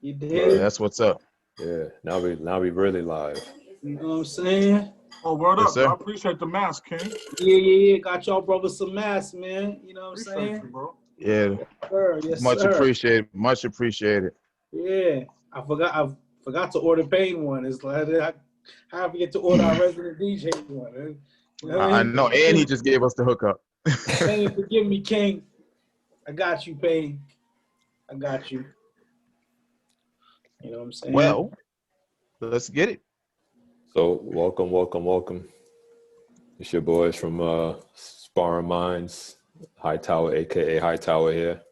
You Yeah, did? that's what's up. Yeah, now we really live. You know what I'm saying? Oh, word Yes, up, bro. I sir. appreciate the mask, King. Yeah. Got y'all brothers some masks, man. You know what I'm Appreciate saying? you, bro. Yeah, Yes, sir. Yes, much sir. appreciated. Much appreciated. Yeah. I forgot to order Payne one. It's like I forget to order our resident DJ one. You know what I I know, mean? and he just gave us the hookup. Payne, forgive me, King. I got you, Payne. I got you. You know what I'm saying? Well, let's get it. So welcome. It's your boys from Sparring Minds, Hightower, aka Hightower here.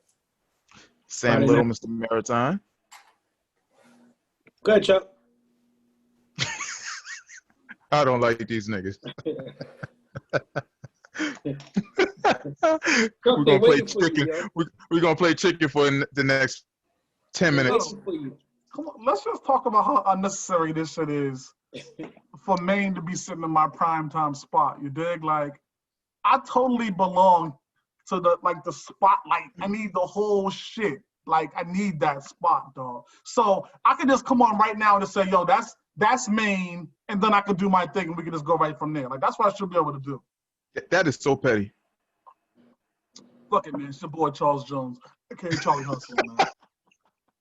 Sam Friday Little, night. Mr. Maritime. Go ahead, Chuck. I don't like these niggas. We're gonna play Waiting for you, chicken. yo. We're gonna play chicken for the next 10 minutes. Waiting for you. Come on, let's just talk about how unnecessary this shit is for Maine to be sitting in my primetime spot. You dig? Like, I totally belong to the spotlight. I need the whole shit. Like, I need that spot, dog. So I can just come on right now and just say, yo, that's Maine, and then I can do my thing and we can just go right from there. Like, that's what I should be able to do. That is so petty. Fuck it, man. It's your boy Charles Jones. Okay, Charlie Hustle, man.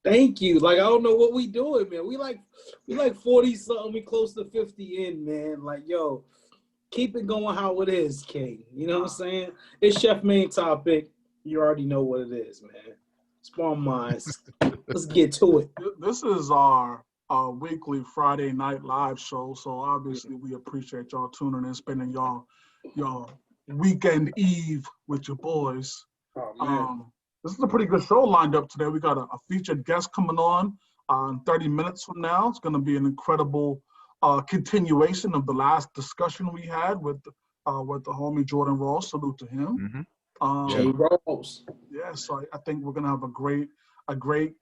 Thank you. Like, I don't know what we doing, man. We like 40 something. We close to 50 in, man. Like, yo, keep it going how it is, King. You know what I'm saying? It's Chef Main topic. You already know what it is, man. Spawn minds. Let's get to it. This is our weekly Friday night live show, so obviously we appreciate y'all tuning in, spending y'all weekend eve with your boys. Oh, man. This is a pretty good show lined up today. We got a featured guest coming on in 30 minutes from now. It's going to be an incredible continuation of the last discussion we had with the homie Jordan Ross. Salute to him. Mm-hmm. J. Rose. Yeah, so I think we're going to have a great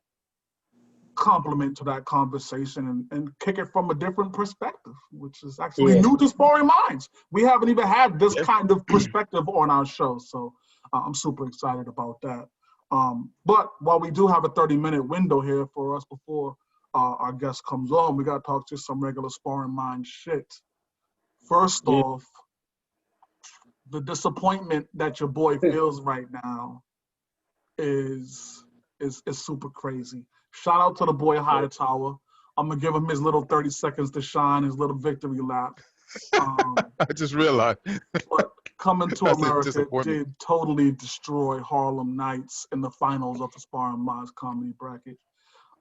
complement to that conversation and kick it from a different perspective, which is actually new to Sparring Minds. We haven't even had this kind of perspective on our show, so I'm super excited about that. But while we do have a 30-minute window here for us before our guest comes on, we got to talk just some regular Sparring Minds shit. First off, the disappointment that your boy feels right now is super crazy. Shout out to the boy Hightower. I'm gonna give him his little 30 seconds to shine, his little victory lap. I just realized. But Coming to That's a America disappointment. did totally destroy Harlem Nights in the finals of the Sparring Minds comedy bracket.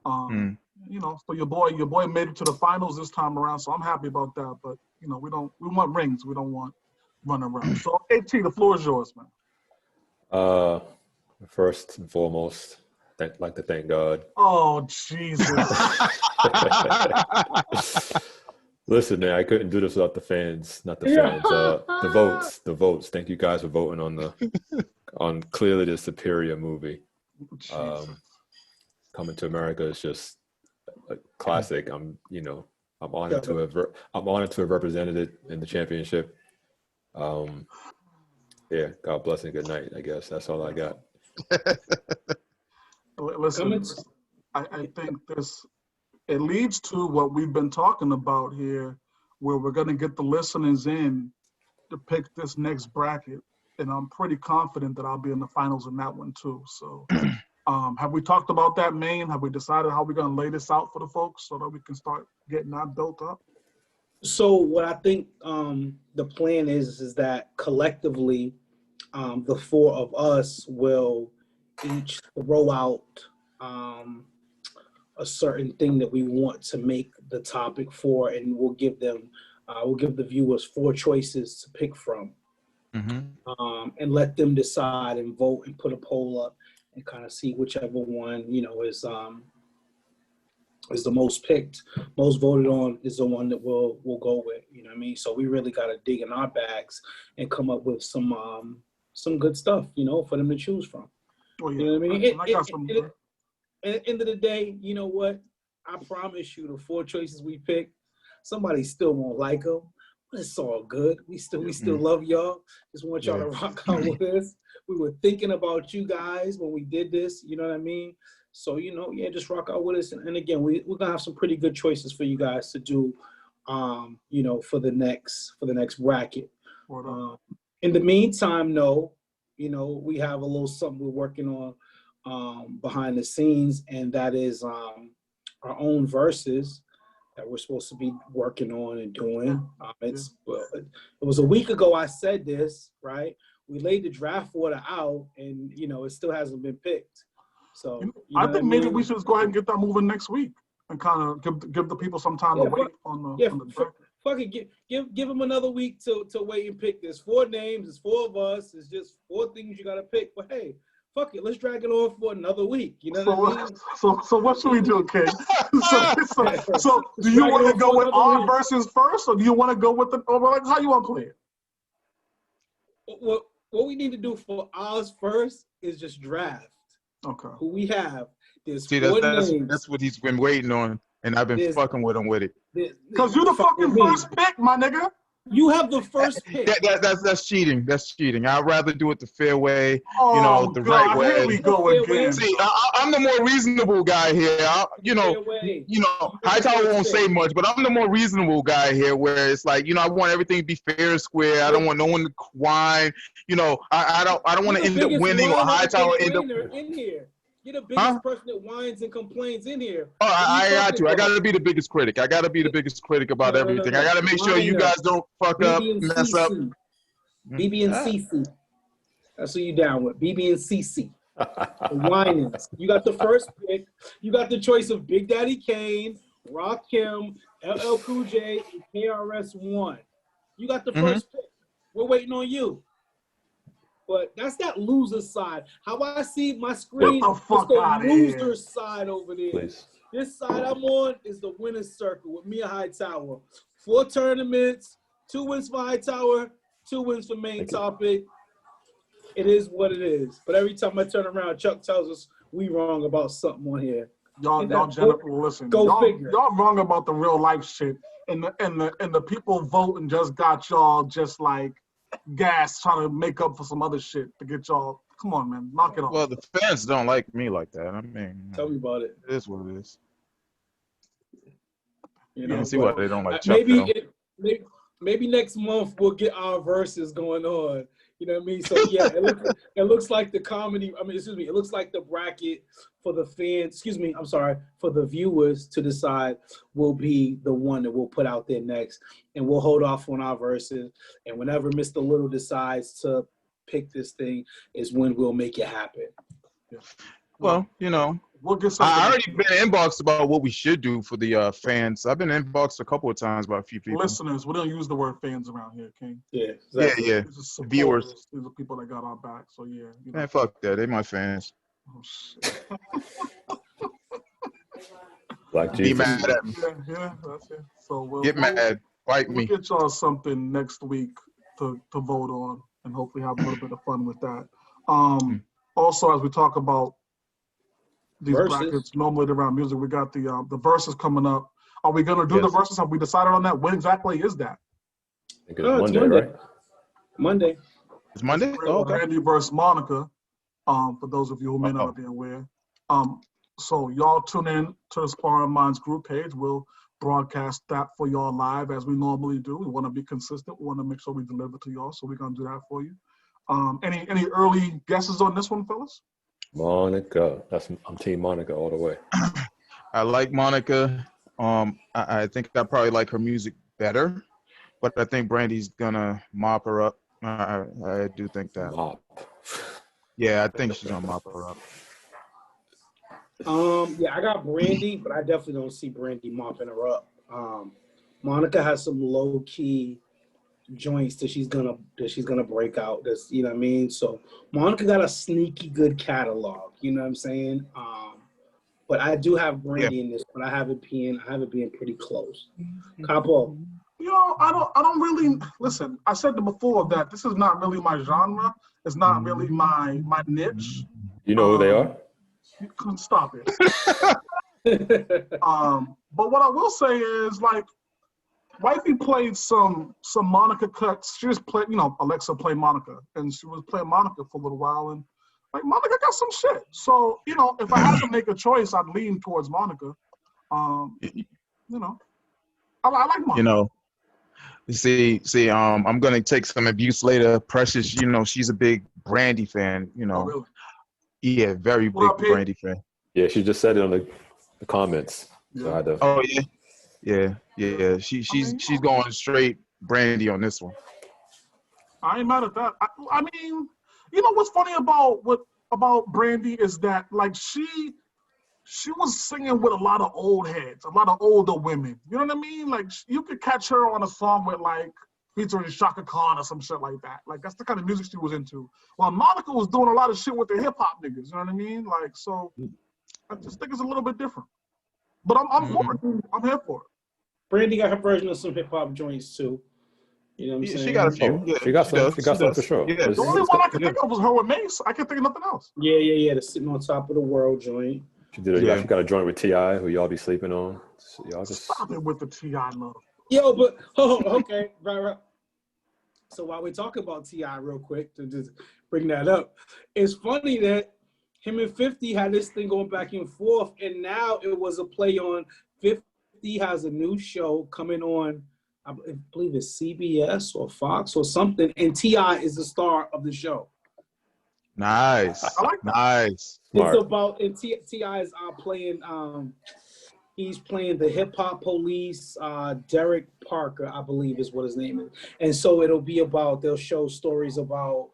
You know, so your boy made it to the finals this time around, so I'm happy about that. But you know, we want rings, we don't want run around. So AT, the floor is yours, man. First and foremost, I'd like to thank God. Oh Jesus. Listen, man, I couldn't do this without the fans, not the fans. The votes. Thank you guys for voting on clearly the superior movie. Coming to America is just a classic. I'm honored to have represented it in the championship. Yeah, God bless and good night. I guess that's all I got. Listen, I think it leads to what we've been talking about here, where we're going to get the listeners in to pick this next bracket, and I'm pretty confident that I'll be in the finals in that one too. So, have we talked about that, Maine? Have we decided how we're going to lay this out for the folks so that we can start getting that built up? So what I think the plan is that collectively, the four of us will each throw out a certain thing that we want to make the topic for, and we'll give the viewers four choices to pick from, and let them decide and vote and put a poll up and kind of see whichever one is the most picked, most voted on is the one that we'll go with. You know what I mean? So we really got to dig in our bags and come up with some good stuff, you know, for them to choose from. Oh, yeah. You know what I mean? At the end of the day, you know what? I promise you, the four choices we picked, somebody still won't like them. But it's all good. We still love y'all. Just want y'all to rock out with us. We were thinking about you guys when we did this. You know what I mean? So, yeah, just rock out with us. And again, we're gonna have some pretty good choices for you guys to do, for the next bracket. In the meantime, we have a little something we're working on behind the scenes, and that is our own verses that we're supposed to be working on and doing. It was a week ago I said this, right? We laid the draft order out, and it still hasn't been picked. So I think maybe we should just go ahead and get that moving next week, and kind of give the people some time to wait on the draft. Fuck it, give them another week to wait and pick. There's 4 names, there's 4 of us, it's just 4 things you gotta pick. But hey, fuck it, let's drag it on for another week. You know what I mean? So what should we do, King? So do you want to go with our verses first, or do you want to go with how you want to play it? What we need to do for ours first is just draft. Okay. Who we have. There's See, 4 names. That's what he's been waiting on, and I've been fucking with him with it. Because you're the fucking first pick, my nigga. You have the first pick. That's cheating. That's cheating. I'd rather do it the fair way, the God, right way. Here we go again. See, I'm the more reasonable guy here. Hightower won't say much, but I'm the more reasonable guy here. Where it's like, I want everything to be fair and square. I don't want no one to whine. I don't want to end up winning or Hightower end up in here. You're the biggest person that whines and complains in here. Oh, I got you. I got to be the biggest critic. I got to be the biggest critic about everything. I got to make sure you guys don't fuck up, mess up. BB and CC. That's who you down with. BB and CC. Whinings. You got the first pick. You got the choice of Big Daddy Kane, Rakim, LL Cool J, and KRS-One. You got the first pick. We're waiting on you. But that's that loser side. How I see my screen, it's the loser side over there. Please. This side I'm on is the winner's circle with Mia Hightower. 4 tournaments, 2 wins for Hightower, 2 wins for Main Topic. It is what it is. But every time I turn around, Chuck tells us we wrong about something on here. Listen. Y'all wrong about the real life shit. And the people voting just got y'all just like gas trying to make up for some other shit to get y'all. Come on, man, knock it off. Well, the fans don't like me like that. I mean, tell me about it. It is what it is. You know, see why they don't like Chuck. Maybe next month we'll get our verses going on. You know what I mean? So yeah, it looks like the comedy. It looks like the bracket for the fans. For the viewers to decide will be the one that we'll put out there next, and we'll hold off on our verses. And whenever Mr. Little decides to pick this thing, is when we'll make it happen. Yeah. Well, we'll get something. I already been inboxed about what we should do for the fans. I've been inboxed a couple of times by a few people. Listeners, we don't use the word fans around here, King. Yeah, exactly. Yeah. Viewers. These are people that got our back. So yeah. Man, fuck that. They my fans. Oh shit. Black Be Jesus. mad at me. Yeah, that's it. So Get mad. Fight we'll me. get y'all something next week to vote on, and hopefully have a little bit of fun with that. Also, as we talk about these brackets, normally around music, we got the verses coming up. Are we gonna do the verses? Have we decided on that? When exactly is that? I think it's Monday, right? Monday. It's Monday? Oh, okay. Randy versus Monica. For those of you who may not be aware. So y'all tune in to the Sparring Minds group page. We'll broadcast that for y'all live as we normally do. We want to be consistent. We want to make sure we deliver to y'all, so we're gonna do that for you. Any early guesses on this one, fellas? Monica. I'm Team Monica all the way. I like Monica. I think I probably like her music better, but I think Brandy's gonna mop her up. I do think that. Mop. Yeah, I think she's gonna mop her up. Yeah, I got Brandy, but I definitely don't see Brandy mopping her up. Monica has some low key joints that she's gonna break out. That's, you know what I mean. So Monica got a sneaky good catalog. You know what I'm saying. But I do have Brandy in this, but I have it being pretty close. Capo. I don't really listen. I said before that this is not really my genre. It's not really my niche. You know who they are? You couldn't stop it. But what I will say is, like, Wifey played some Monica cuts. She just played, Alexa played Monica, and she was playing Monica for a little while, and Like Monica got some shit. So, you know, if I had to make a choice, I'd lean towards Monica. You know, I like Monica. You know, I'm gonna take some abuse later. Precious, you know, she's a big Brandy fan. You know, Oh, really? yeah, very What big up, Brandy fan. Yeah, she just said it on the comments. So I had to. Oh yeah. She's going straight Brandy on this one. I ain't mad at that. I mean, you know what's funny about Brandy is that like she was singing with a lot of old heads, a lot of older women. You know what I mean? Like you could catch her on a song with like featuring Shaka Khan or some shit like that. Like that's the kind of music she was into. While Monica was doing a lot of shit with the hip hop niggas. You know what I mean? Like so, I just think it's a little bit different. But I'm for it. I'm here for it. Brandy got her version of some hip hop joints too. You know what I'm saying? She got a few. Yeah, she got some for sure. Yeah, The only one I can think of was her with Mace. I can't think of nothing else. Yeah. The Sitting on Top of the World joint. She got a joint with T.I. who y'all be sleeping on. So y'all just stop it with the T.I. love. Yo, but okay, right. So while we talk about T.I. real quick to just bring that up, it's funny that him and 50 had this thing going back and forth, and now it was a play on 50 has a new show coming on. I believe it's CBS or Fox or something, and T.I. is the star of the show. Nice. I like that. Nice. Smart. It's about, and T.I. is playing, he's playing the hip hop police, Derek Parker, I believe is what his name is. And so it'll be about, they'll show stories about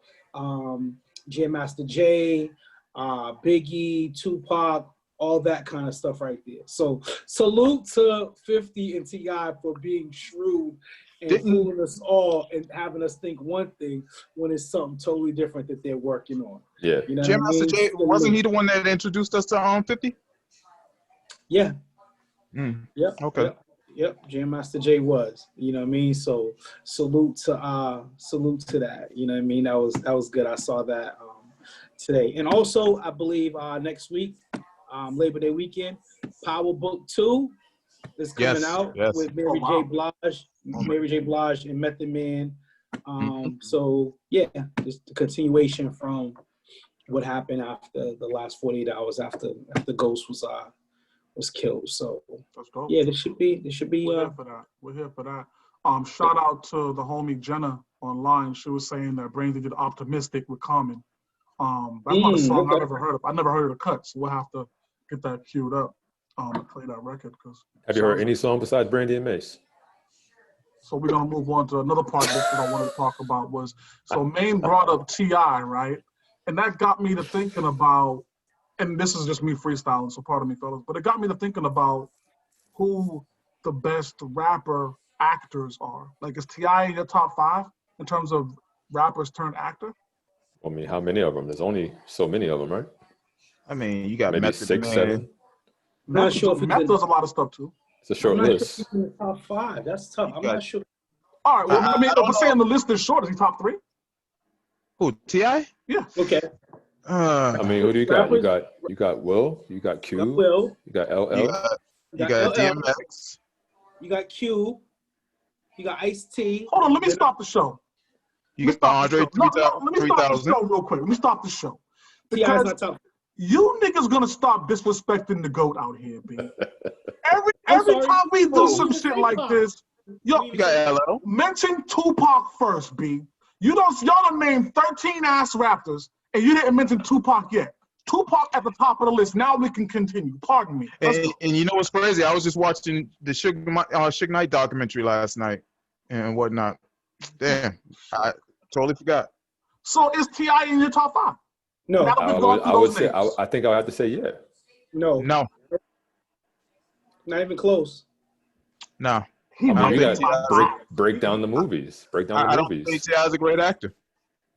Jam Master Jay, Biggie, Tupac, all that kind of stuff right there. So salute to 50 and T.I. for being shrewd and fooling us all and having us think one thing when it's something totally different that they're working on. Yeah. You know Jam Master Jay, wasn't he the one that introduced us to 50? Yeah. Yep. Okay. Yep. Jam Master Jay was. You know what I mean? So salute to that. You know what I mean? That was good. I saw that today. And also I believe next week, Labor Day weekend, Power Book 2 is coming out with Mary J. Blige and Method Man. So yeah, just the continuation from what happened after the last 48 hours after Ghost was killed. So yeah, this should be We're here for that. Shout out to the homie Jenna online. She was saying that Brandy did Optimistic with Common. That's not a song I've ever heard of. I never heard of the cut, so we'll have to get that queued up and play that record. Have you heard any song besides Brandy and Mace? So we're gonna move on to another part of this that I wanted to talk about was, so Maine brought up T.I., right? And that got me to thinking about, and this is just me freestyling, so pardon me, fellas, but it got me to thinking about who the best rapper actors are. Like, is T.I. in your top 5 in terms of rappers turned actor? I mean, how many of them? There's only so many of them, right? I mean, you got maybe Method 6, Man. 7. Meth does a lot of stuff too. It's a short list. Sure in the top 5. That's tough. I'm not sure. All right. Well, I mean, if we're saying the list is short, is he top 3? Who, T.I.? Yeah. Okay. I mean, who do you got? You got Will. You got Q. Will. You got LL. You got DMX. You got Q. You got Ice-T. Hold on. Let me stop the show. You got Andre 3000. Let me stop the show real quick. Let me stop the show. T.I.'s not tough. You niggas gonna stop disrespecting the GOAT out here, B. Every time we do some shit like this, yo, you got LL. Mention Tupac first, B. Y'all done named 13 ass rappers, and you didn't mention Tupac yet. Tupac at the top of the list. Now we can continue. Pardon me. And you know what's crazy? I was just watching the Suge Knight documentary last night and whatnot. Damn, I totally forgot. So is T.I. in your top 5? No. I would say. I think I would have to say yeah. No. Not even close. No. You got break down the movies. I don't think T.I. is a great actor.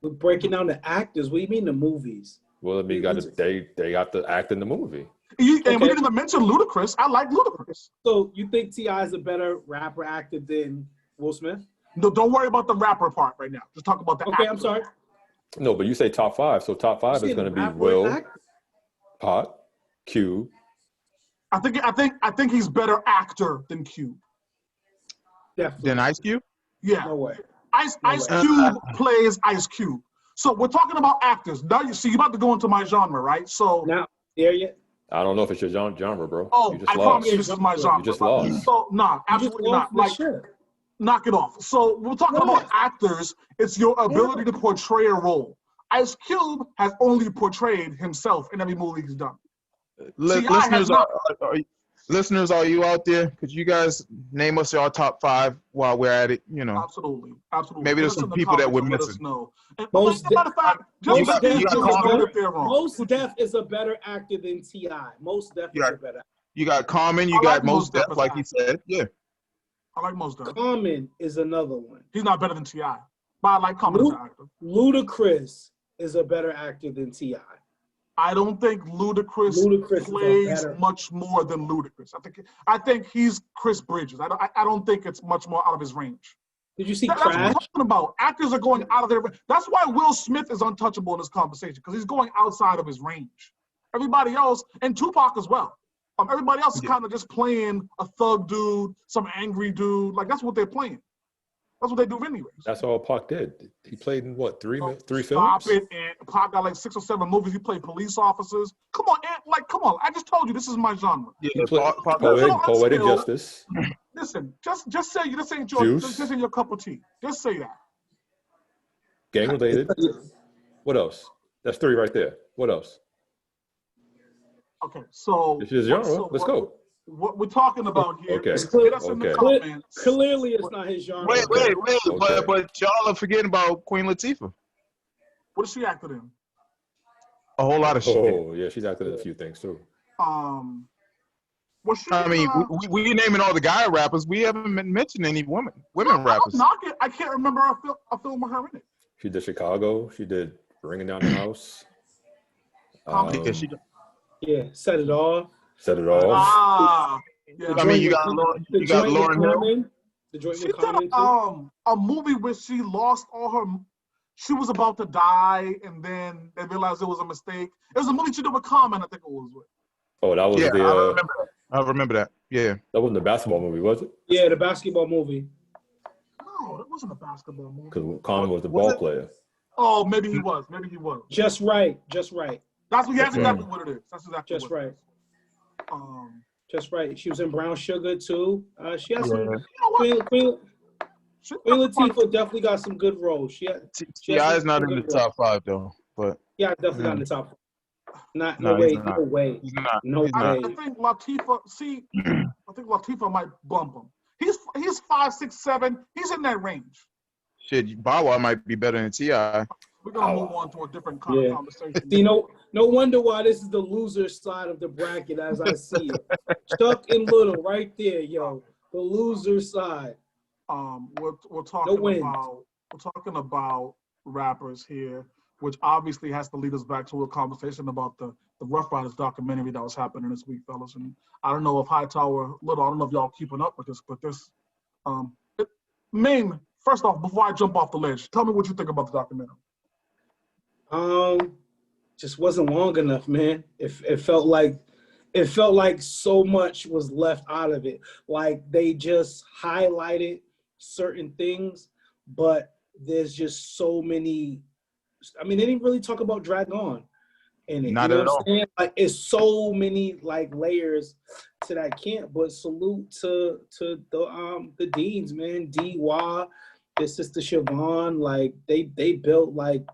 We're breaking down the actors. What do you mean the movies? Well, I mean, they got to act in the movie. And we didn't even mention Ludacris. I like Ludacris. So you think T.I. is a better rapper actor than Will Smith? No, don't worry about the rapper part right now. Just talk about the actor. I'm sorry. No, but you say top 5, so top 5 is going to be Will, Pac, Q. I think he's better actor than Q. Definitely. Than Ice Cube? Yeah. No way. Ice Cube plays Ice Cube. So we're talking about actors. Now you see, you're about to go into my genre, right? So Now, there you. I don't know if it's your genre, bro. Oh, You just I lost. promise you this is my genre. You just lost. So, nah, absolutely not. Like, knock it off. So we're talking about actors. It's your ability to portray a role. Ice Cube has only portrayed himself in every movie he's done. Listeners, are you out there? Could you guys name us your top 5 while we're at it? You know, absolutely. Maybe there's some people that we're missing. Most Def is a better actor than T.I. Most Def is a better actor. You got Common. You got Most Def, like he said. Yeah. I like Most Def. Common is another one. He's not better than T.I. But I like Common as an actor. Ludacris is a better actor than T.I. I don't think Ludacris plays much more than Ludacris. I think he's Chris Bridges. I don't think it's much more out of his range. Did you see That's Crash? what I'm talking about. Actors are going out of their range. That's why Will Smith is untouchable in this conversation, because he's going outside of his range. Everybody else, and Tupac as well. Everybody else is kind of just playing a thug dude, some angry dude. Like, that's what they're playing. That's what they do anyways. That's all Pac did. He played in what, three films? Stop it, and Pac got like 6 or 7 movies. He played police officers. Come on, come on. I just told you this is my genre. Yeah, poetic justice. Listen, just say this ain't your this ain't your cup of tea. Just say that. Gang related. What else? That's 3 right there. What else? Okay, so this is genre. Let's go. What we're talking about here. Okay. Clearly, it's not his genre. Wait. But y'all are forgetting about Queen Latifah. What has she acted in? A whole lot of shit. Oh, yeah, she's acted in a few things too. We naming all the guy rappers. We haven't mentioned any women rappers. I can't remember a film with her in it. She did Chicago. She did Ringing Down the House. Set It Off. Set It Off. Yeah. I mean, you got Lauryn Hill. She did a movie where she lost all her. She was about to die, and then they realized it was a mistake. It was a movie she did with Common, I think it was with. Oh, that was I remember that. Yeah. That wasn't the basketball movie, was it? Yeah, the basketball movie. No, it wasn't a basketball movie. Because Common was the ball player. Oh, maybe he was. Just right. That's exactly what it is. That's exactly just right. Just right. She was in Brown Sugar too. She has some. Queen Latifah definitely got some good roles. T.I. is not in the top 5 though, but definitely not in the top 5. No way. He's not. I think Latifah. I think Latifah might bump him. He's 5, 6, 7. He's in that range. Shit, Bow Wow might be better than T.I. We're gonna move on to a different kind of conversation. See, no wonder why this is the loser side of the bracket as I see it. Chuck and Little right there, yo. The loser side. We're talking about rappers here, which obviously has to lead us back to a conversation about the Rough Riders documentary that was happening this week, fellas. And I don't know if Hightower, Little, I don't know if y'all keeping up with this, but this first off, before I jump off the ledge, tell me what you think about the documentary. Just wasn't long enough, man. It felt like so much was left out of it. Like they just highlighted certain things, but there's just so many. I mean, they didn't really talk about Drag On in it. Not at all. Like it's so many like layers to that camp. But salute to the deans, man. D.Y, their sister Siobhan, like they built like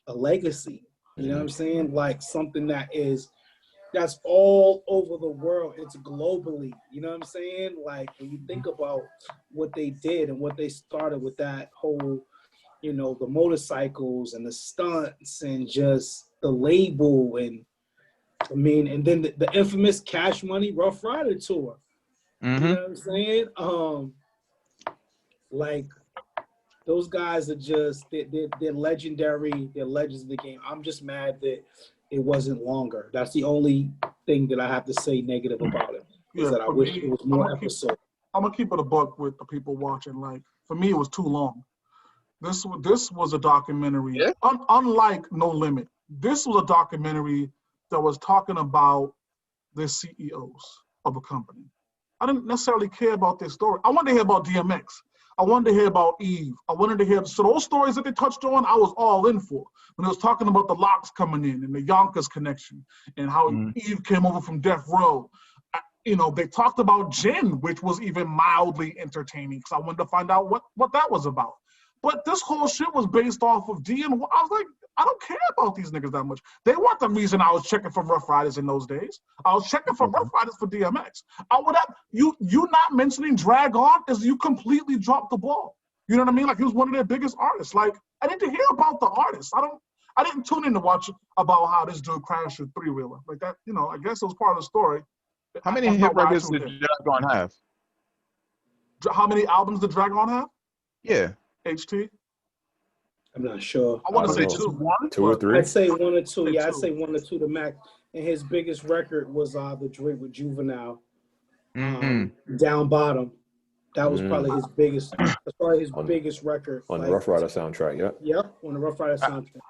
a legacy. You know what I'm saying? Like something that's all over the world. It's globally. You know what I'm saying? Like when you think about what they did and what they started with that whole, the motorcycles and the stunts and just the label and and then the infamous Cash Money Rough Rider tour. Mm-hmm. You know what I'm saying? Like those guys are just they're legendary. They're legends of the game. I'm just mad that it wasn't longer. That's the only thing that I have to say negative about it. Is that I wish it was more episodes. I'm gonna keep it a buck with the people watching. Like for me, it was too long. This was a documentary. Yeah. Unlike No Limit, this was a documentary that was talking about the CEOs of a company. I didn't necessarily care about their story. I wanted to hear about DMX. I wanted to hear about Eve. I wanted to hear, so those stories that they touched on, I was all in for. When they was talking about the Locks coming in and the Yonkers connection and how Eve came over from Death Row. They talked about Jin, which was even mildly entertaining because I wanted to find out what that was about. But this whole shit was based off of D, and I was like, I don't care about these niggas that much. They weren't the reason I was checking for Rough Riders in those days. I was checking for Rough Riders for DMX. I would have you not mentioning Drag On is you completely dropped the ball. You know what I mean? Like he was one of their biggest artists. Like I need to hear about the artists. I didn't tune in to watch about how this dude crashed a three-wheeler. Like that, I guess it was part of the story. How many hit records did Drag On have? How many albums did Drag On have? Yeah. HT? I'm not sure. I want to say just one. Two or three? I'd say one or two. Yeah, I'd say one or two to max. And his biggest record was the Drake with Juvenile, Down Bottom. That was probably his biggest. That's probably his biggest record on the Rough Rider soundtrack. Yep. Yep, on the Rough Rider soundtrack.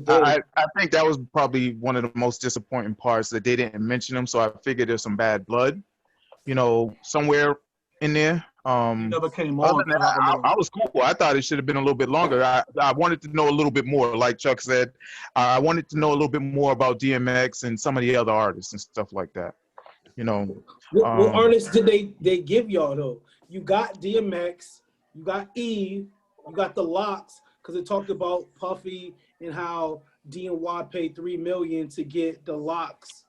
I think that was probably one of the most disappointing parts that they didn't mention him. So I figured there's some bad blood, somewhere in there. Never came on. I was cool. I thought it should have been a little bit longer. I wanted to know a little bit more. Like Chuck said, I wanted to know a little bit more about DMX and some of the other artists and stuff like that. What artists did they give y'all though? You got DMX, you got Eve, you got the Locks, because it talked about Puffy and how D&Y paid $3 million to get the Locks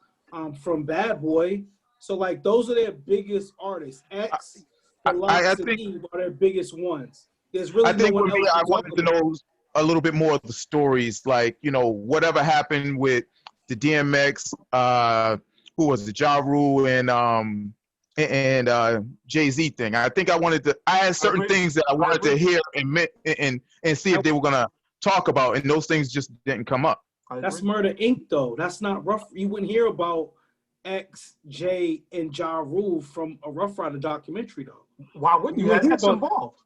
from Bad Boy. So like those are their biggest artists. X, the Locks, and Eve are their biggest ones. There's really no one else. I wanted to know a little bit more of the stories, like whatever happened with the DMX, who was the Ja Rule and Jay-Z thing. I think I had certain things that I wanted to hear and see if they were gonna talk about, and those things just didn't come up. That's Murder Inc. though. That's not rough. You wouldn't hear about X, J, and Ja Rule from a Rough Rider documentary though. Why wouldn't you? That's involved.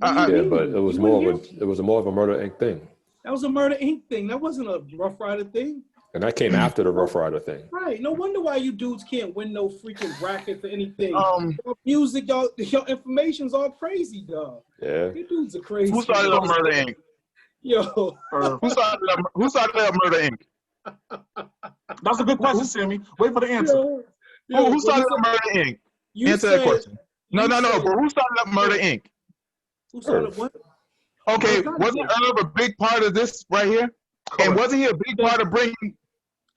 Yeah, but it was more of a Murder Inc. thing. That was a Murder Inc. thing. That wasn't a Rough Rider thing. And that came after the Rough Rider thing. Right. No wonder why you dudes can't win no freaking brackets or anything. Your music, your information's all crazy, dog. Yeah. You dudes are crazy. Who started up Murder Inc? Yo. Who started up Murder Inc? That's a good question, Sammy. Wait for the answer. Who started up Murder Inc? Answer that question. No. But who started up Murder Inc? Who started what? Okay, wasn't Herb a big part of this right here? Correct. And wasn't he a big part of bringing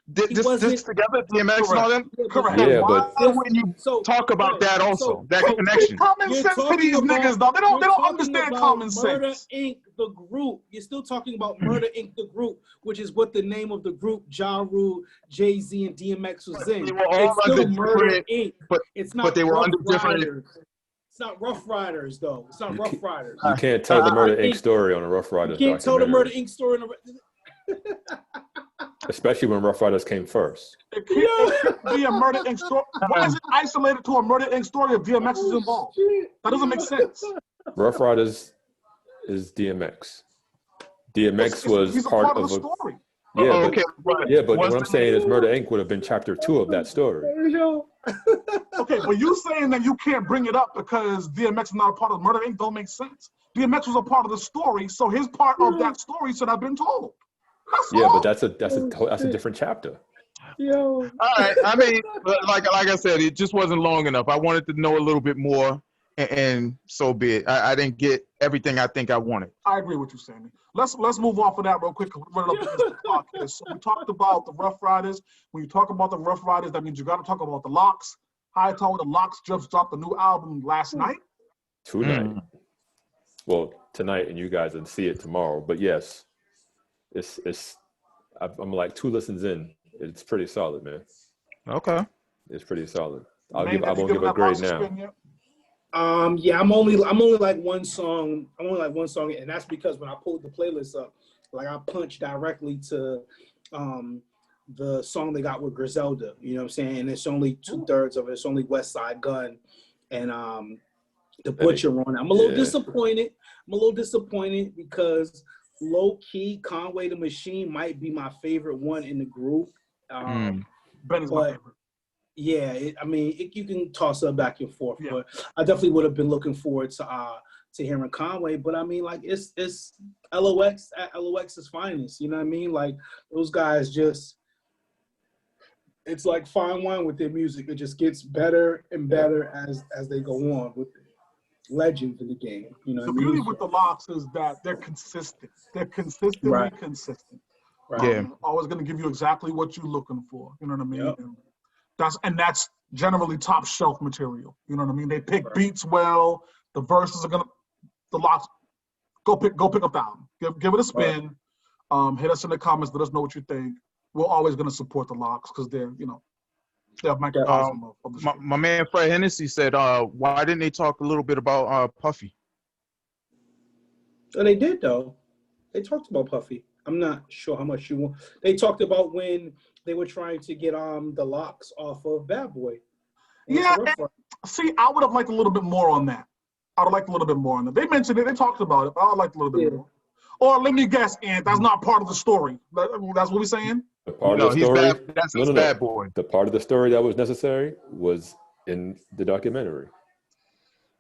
this together, DMX and all them? Correct. Yeah, but when you talk about that also, that connection. Common sense to these niggas, though. They don't understand common sense. Murder Inc. the group. You're still talking about Murder Inc. the group, which is what the name of the group Ja Rule, Jay-Z, and DMX was in. They were all under Murder Inc. It's not. But they were under different. It's not Rough Riders though. It's not Rough Riders. You can't tell the Murder Inc. story on a Rough Riders. You can't tell the Murder Inc. story on a. Especially when Rough Riders came first. It can't be a Murder Inc. story. Why is it isolated to a Murder Inc. story if DMX is involved? That doesn't make sense. Rough Riders is DMX. DMX was part of a story. Yeah, but what I'm saying is Murder Inc. would have been chapter 2 of that story. Okay, but you saying that you can't bring it up because DMX is not a part of Murder Inc. don't make sense. DMX was a part of the story, so his part of that story should have been told. But that's a different chapter. Yo. All right. I mean, like I said, it just wasn't long enough. I wanted to know a little bit more, and so be it. I didn't get everything I think I wanted. I agree with you, Sammy. Let's move off of that real quick. We're running up the podcast. So we talked about the Rough Riders. When you talk about the Rough Riders, that means you got to talk about the Locks. Hightower, the Locks just dropped a new album last night. Tonight. Well, tonight, and you guys will see it tomorrow. But yes, I'm like 2 listens in. It's pretty solid, man. Okay. It's pretty solid. I won't give a grade now. Yeah, I'm only like one song. And that's because when I pulled the playlist up, like I punched directly to the song they got with Griselda. You know what I'm saying? And it's only 2/3 of it. It's only West Side Gun and the Butcher on it. I'm a little disappointed because low key Conway the Machine might be my favorite one in the group. Ben is my favorite. Yeah, you can toss it back and forth, but I definitely would have been looking forward D'ionna Conaway, but I mean, like it's LOX at LOX's finest. You know what I mean? Like those guys just, it's like fine wine with their music. It just gets better and better as they go on with it. Legends in the game. You know what I mean? The beauty with the Locks is that they're consistent. They're consistently consistent. Right. Yeah. Always going to give you exactly what you're looking for. You know what I mean? Yep. And that's generally top shelf material. You know what I mean? They pick beats well. The verses are the Locks. Go pick up the album. Give it a spin. Hit us in the comments. Let us know what you think. We're always going to support the Locks because they're a microcosm of the show. My man Fred Hennessy said, why didn't they talk a little bit about Puffy? And they did, though. They talked about Puffy. I'm not sure how much you want. They talked about when they were trying to get the Locks off of Bad Boy. Yeah, see, I would have liked a little bit more on that. I would have liked a little bit more on that. They mentioned it. They talked about it, but I would like a little bit more. Or let me guess, Ant, that's not part of the story. That's what we're saying? The part of the story, that's his bad boy. The part of the story that was necessary was in the documentary.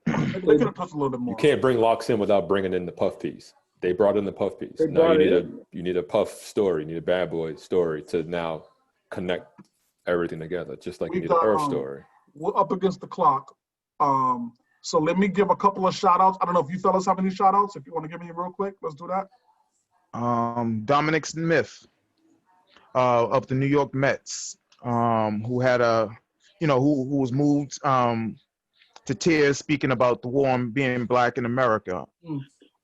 They could have touched a little bit more. You can't bring Locks in without bringing in the Puff piece. They brought in the Puff piece. Now you need a Puff story, you need a Bad Boy story to now connect everything together, just like you need an Earth story. We're up against the clock. So let me give a couple of shout outs. I don't know if you fellas have any shout outs. If you want to give me real quick, let's do that. Dominic Smith of the New York Mets, who had who was moved to tears speaking about the war on being black in America.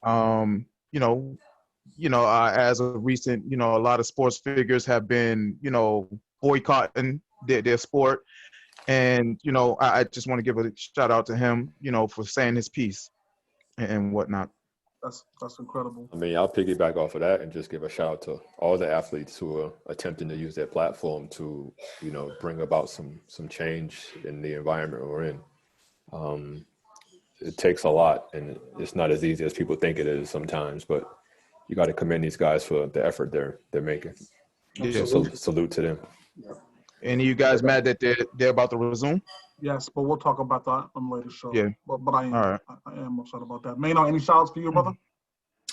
As of recent, a lot of sports figures have been, boycotting their sport. And, I just want to give a shout out to him, for saying his piece and whatnot. That's incredible. I mean, I'll piggyback off of that and just give a shout out to all the athletes who are attempting to use their platform to, bring about some change in the environment we're in. It takes a lot, and it's not as easy as people think it is sometimes, but you got to commend these guys for the effort they're making. Yeah. So salute to them. Yeah. Any of you guys mad that they're about to resume? Yes, but we'll talk about that on the later show. Yeah. But I am, all right. I am upset about that. Mano, any shout outs for you, brother?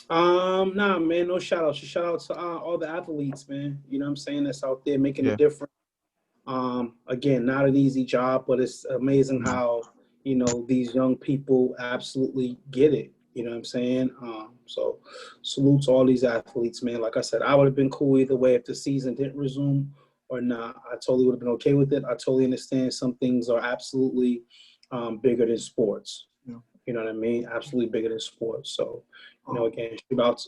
Nah, man, no shout outs. Just shout out to all the athletes, man. You know what I'm saying? That's out there making a difference. Again, not an easy job, but it's amazing how, these young people absolutely get it. You know what I'm saying? So salute to all these athletes, man. Like I said, I would have been cool either way if the season didn't resume or not. I totally would have been okay with it. I totally understand some things are absolutely bigger than sports. Yeah. You know what I mean? Absolutely bigger than sports. So, again,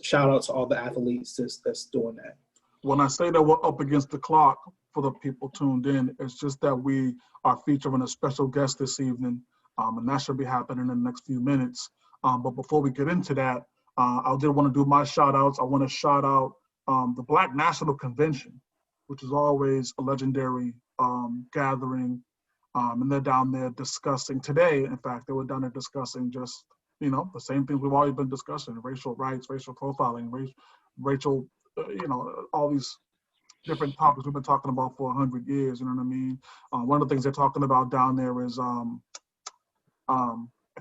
shout out to all the athletes that's doing that. When I say that we're up against the clock for the people tuned in, it's just that we are featuring a special guest this evening, and that should be happening in the next few minutes. But before we get into that, I did want to do my shout outs. I want to shout out the Black National Convention, which is always a legendary gathering. And they're down there discussing today. In fact, they were down there discussing just, the same things we've always been discussing: racial rights, racial profiling, racial, all these different topics we've been talking about for 100 years. You know what I mean? One of the things they're talking about down there is, I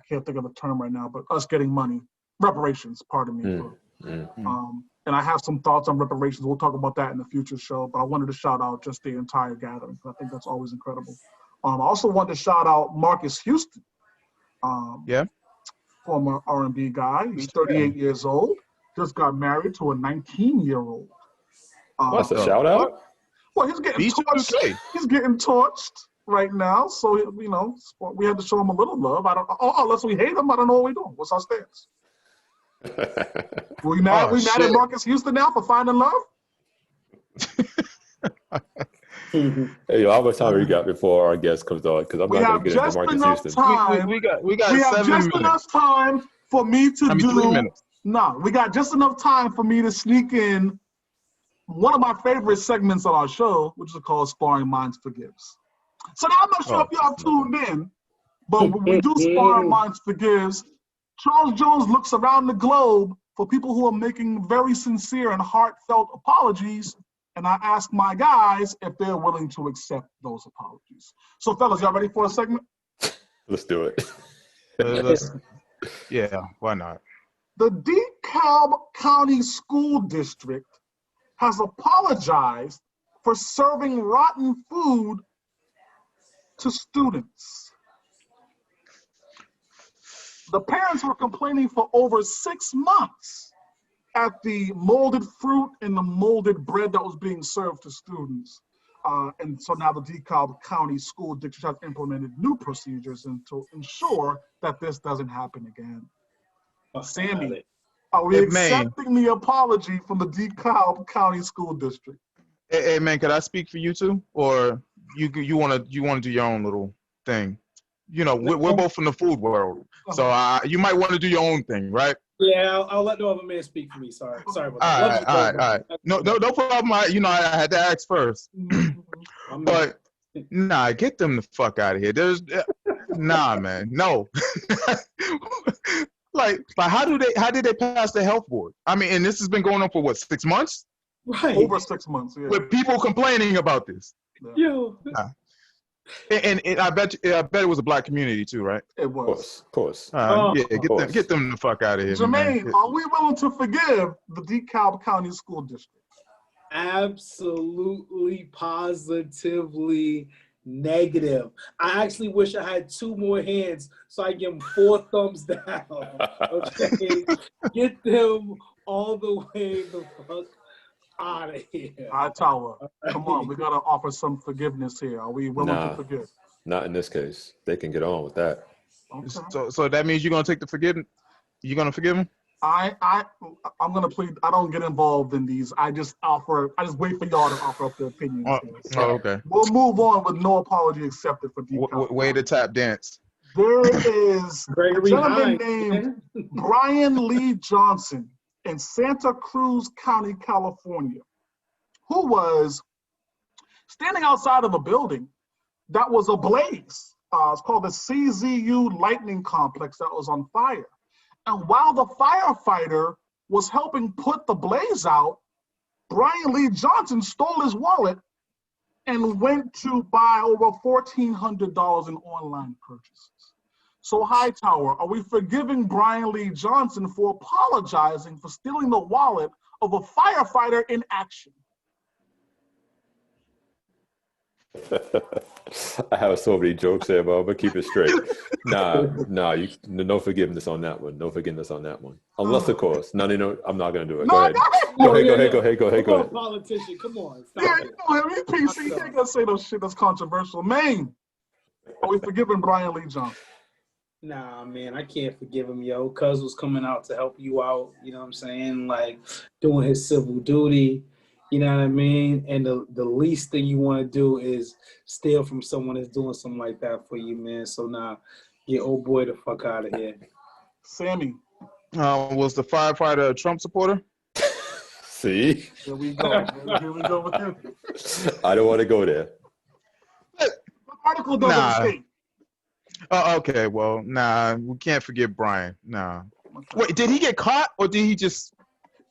can't think of the term right now, but us getting money, reparations, pardon me. And I have some thoughts on reparations. We'll talk about that in the future show, but I wanted to shout out just the entire gathering. I think that's always incredible. I also wanted to shout out Marcus Houston, former R&B guy. He's 38 years old, just got married to a 19-year-old. That's a shout out? Well, he's getting torched. He's getting torched right now, so, we had to show him a little love. Unless we hate him, I don't know what we're doing. What's our stance? We mad at Marcus Houston now for finding love? Hey, how much time we got before our guest comes on? Because I'm not going to get into Marcus Houston. We got have 7 just minutes. enough time for me to 3 minutes. No, we got just enough time for me to sneak in one of my favorite segments on our show, which is called Sparring Minds Forgives. So now I'm not sure if y'all tuned in, but when we do Sparring Minds Forgives, Charles Jones looks around the globe for people who are making very sincere and heartfelt apologies, and I ask my guys if they're willing to accept those apologies. So, fellas, y'all ready for a segment? Let's do it. Yeah, why not? The DeKalb County School District has apologized for serving rotten food to students. The parents were complaining for over 6 months at the molded fruit and the molded bread that was being served to students. And so now the DeKalb County School District has implemented new procedures to ensure that this doesn't happen again. Sammy, are we Hey, man. accepting the apology from the DeKalb County School District? Hey, man, could I speak for you too, or you wanna do your own little thing? You know, we're both from the food world, so you might want to do your own thing, right? Yeah, I'll let the other man speak for me. Sorry about that. All right. No problem. I had to ask first, but nah, get them the fuck out of here. There's nah, man, no. like how did they pass the health board? I mean, and this has been going on for what, 6 months? Right. Over 6 months, yeah. With people complaining about this. Yeah. And I bet it was a black community too, right? It was. Of course. Get them the fuck out of here. Jermaine, man. are we willing to forgive the DeKalb County School District? Absolutely, positively negative. I actually wish I had 2 more hands so I give them 4 thumbs down. Okay, get them all the way the fuck out of here. Hightower, come on, we gotta offer some forgiveness here. Are we willing to forgive? Not in this case. They can get on with that. Okay. So that means you're gonna take the forgiveness. You're gonna forgive him? I'm gonna plead. I don't get involved in these. I just wait for y'all to offer up their opinions. Okay. We'll move on with no apology accepted for DeKalb. Way to tap dance. There is a gentleman named Brian Lee Johnson in Santa Cruz County, California, who was standing outside of a building that was ablaze. It's called the CZU Lightning Complex that was on fire. And while the firefighter was helping put the blaze out, Brian Lee Johnson stole his wallet and went to buy over $1,400 in online purchases. So Hightower, are we forgiving Brian Lee Johnson for apologizing for stealing the wallet of a firefighter in action? I have so many jokes here, but I'm gonna keep it straight. Nah, no forgiveness on that one. No forgiveness on that one. Unless, of course, I'm not gonna do it. Go ahead. Politician, come on. Yeah, you know him. He's PC. He ain't gonna say no shit that's controversial. Maine, are we forgiving Brian Lee Johnson? Nah, man, I can't forgive him, yo. Cuz was coming out to help you out, you know what I'm saying? Like, doing his civil duty, you know what I mean? And the least thing you want to do is steal from someone that's doing something like that for you, man. So, nah, get old boy the fuck out of here. Sammy. Was the firefighter a Trump supporter? See? Here we go. Here we go with him. I don't want to go there. The article doesn't state. Okay, well, nah, we can't forgive Brian. Nah. Okay. Wait, did he get caught or did he just?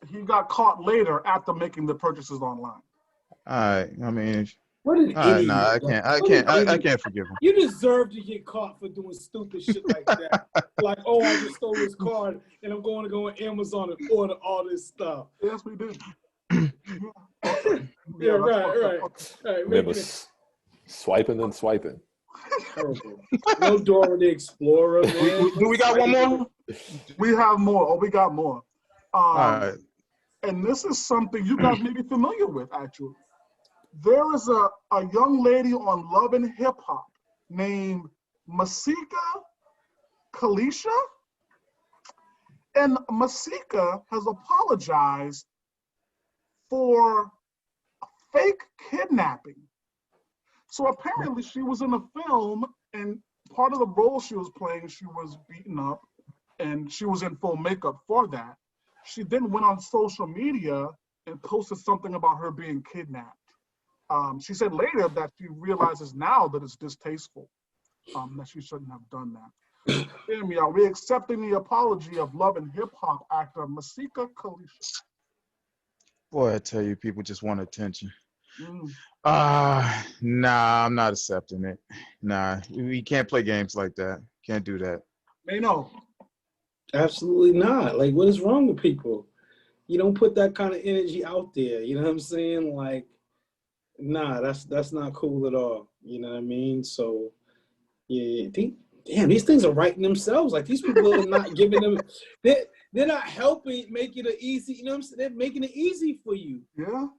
He got caught later after making the purchases online. All right, I mean. What an idiot. Nah, I can't forgive him. You deserve to get caught for doing stupid shit like that. Like, oh, I just stole his card and I'm going to go on Amazon and order all this stuff. Yes, we did. Yeah, right. Remember, swiping and swiping. Terrible. No Dora the Explorer, man. Do we got one more? We have more. Oh, we got more. All right. And this is something you guys may be familiar with, actually. There is a young lady on Love and Hip Hop named Masika Kalisha. And Masika has apologized for fake kidnapping. So apparently she was in a film, and part of the role she was playing, she was beaten up, and she was in full makeup for that. She then went on social media and posted something about her being kidnapped. She said later that she realizes now that it's distasteful, that she shouldn't have done that. Sammy, are we accepting the apology of Love and Hip Hop actor Masika Kalisha? Boy, I tell you, people just want attention. Nah, I'm not accepting it. Nah, we can't play games like that. Can't do that. Mano. Absolutely not. Like, what is wrong with people? You don't put that kind of energy out there. You know what I'm saying? Like, nah, that's not cool at all. You know what I mean? So, yeah, damn, these things are writing themselves. Like, these people are not giving them. They're not helping make it easy. You know what I'm saying? They're making it easy for you.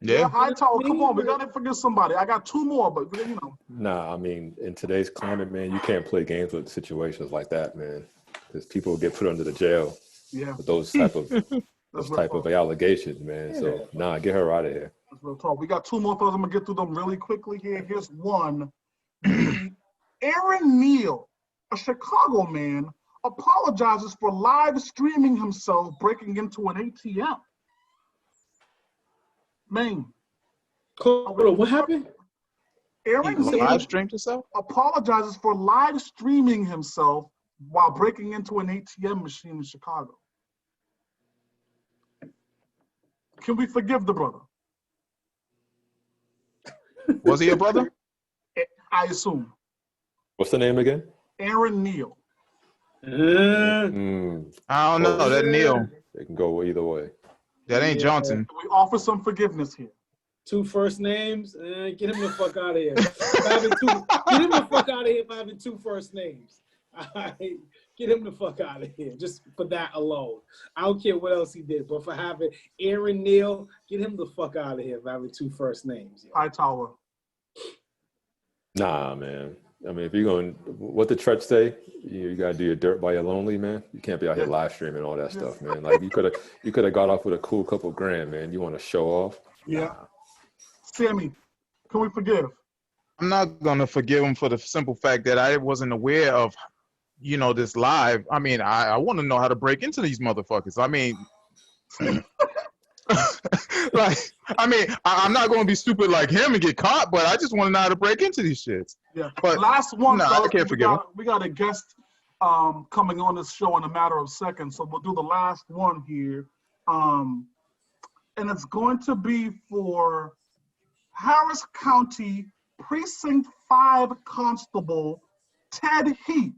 Yeah. High Tower, come on, we gotta forget somebody. I got two more, but you know. Nah, I mean, in today's climate, man, you can't play games with situations like that, man, because people get put under the jail with those type of allegations, man. Yeah. So, nah, get her out of here. That's real talk. We got two more things. I'm gonna get through them really quickly here. Here's one. Aaron Neal, a Chicago man, apologizes for live streaming himself breaking into an ATM. Man. Hold on, what happened? Aaron Neal live streamed himself? Apologizes for live streaming himself while breaking into an ATM machine in Chicago. Can we forgive the brother? Was he a brother? I assume. What's the name again? Aaron Neal. I don't know. That Neal. It can go either way. That ain't Johnson. We offer some forgiveness here. Two first names? Get him the fuck out of here. Get him the fuck out of here for having two first names. All right? Get him the fuck out of here, just for that alone. I don't care what else he did, but for having Aaron Neal, get him the fuck out of here for having two first names. High Tower. Nah, man. I mean, if you're going, what the Tretch say? You got to do your dirt by your lonely, man. You can't be out here live streaming all that stuff, man. Like you could have got off with a cool couple grand, man. You want to show off? Yeah. Sammy, can we forgive? I'm not gonna forgive him for the simple fact that I wasn't aware of, this live. I mean, I want to know how to break into these motherfuckers. I mean, I'm not going to be stupid like him and get caught, but I just want to know how to break into these shits. Yeah. But last one. No, I can't forgive him. We got a guest coming on this show in a matter of seconds, so we'll do the last one here. And it's going to be for Harris County Precinct 5 Constable Ted Heap,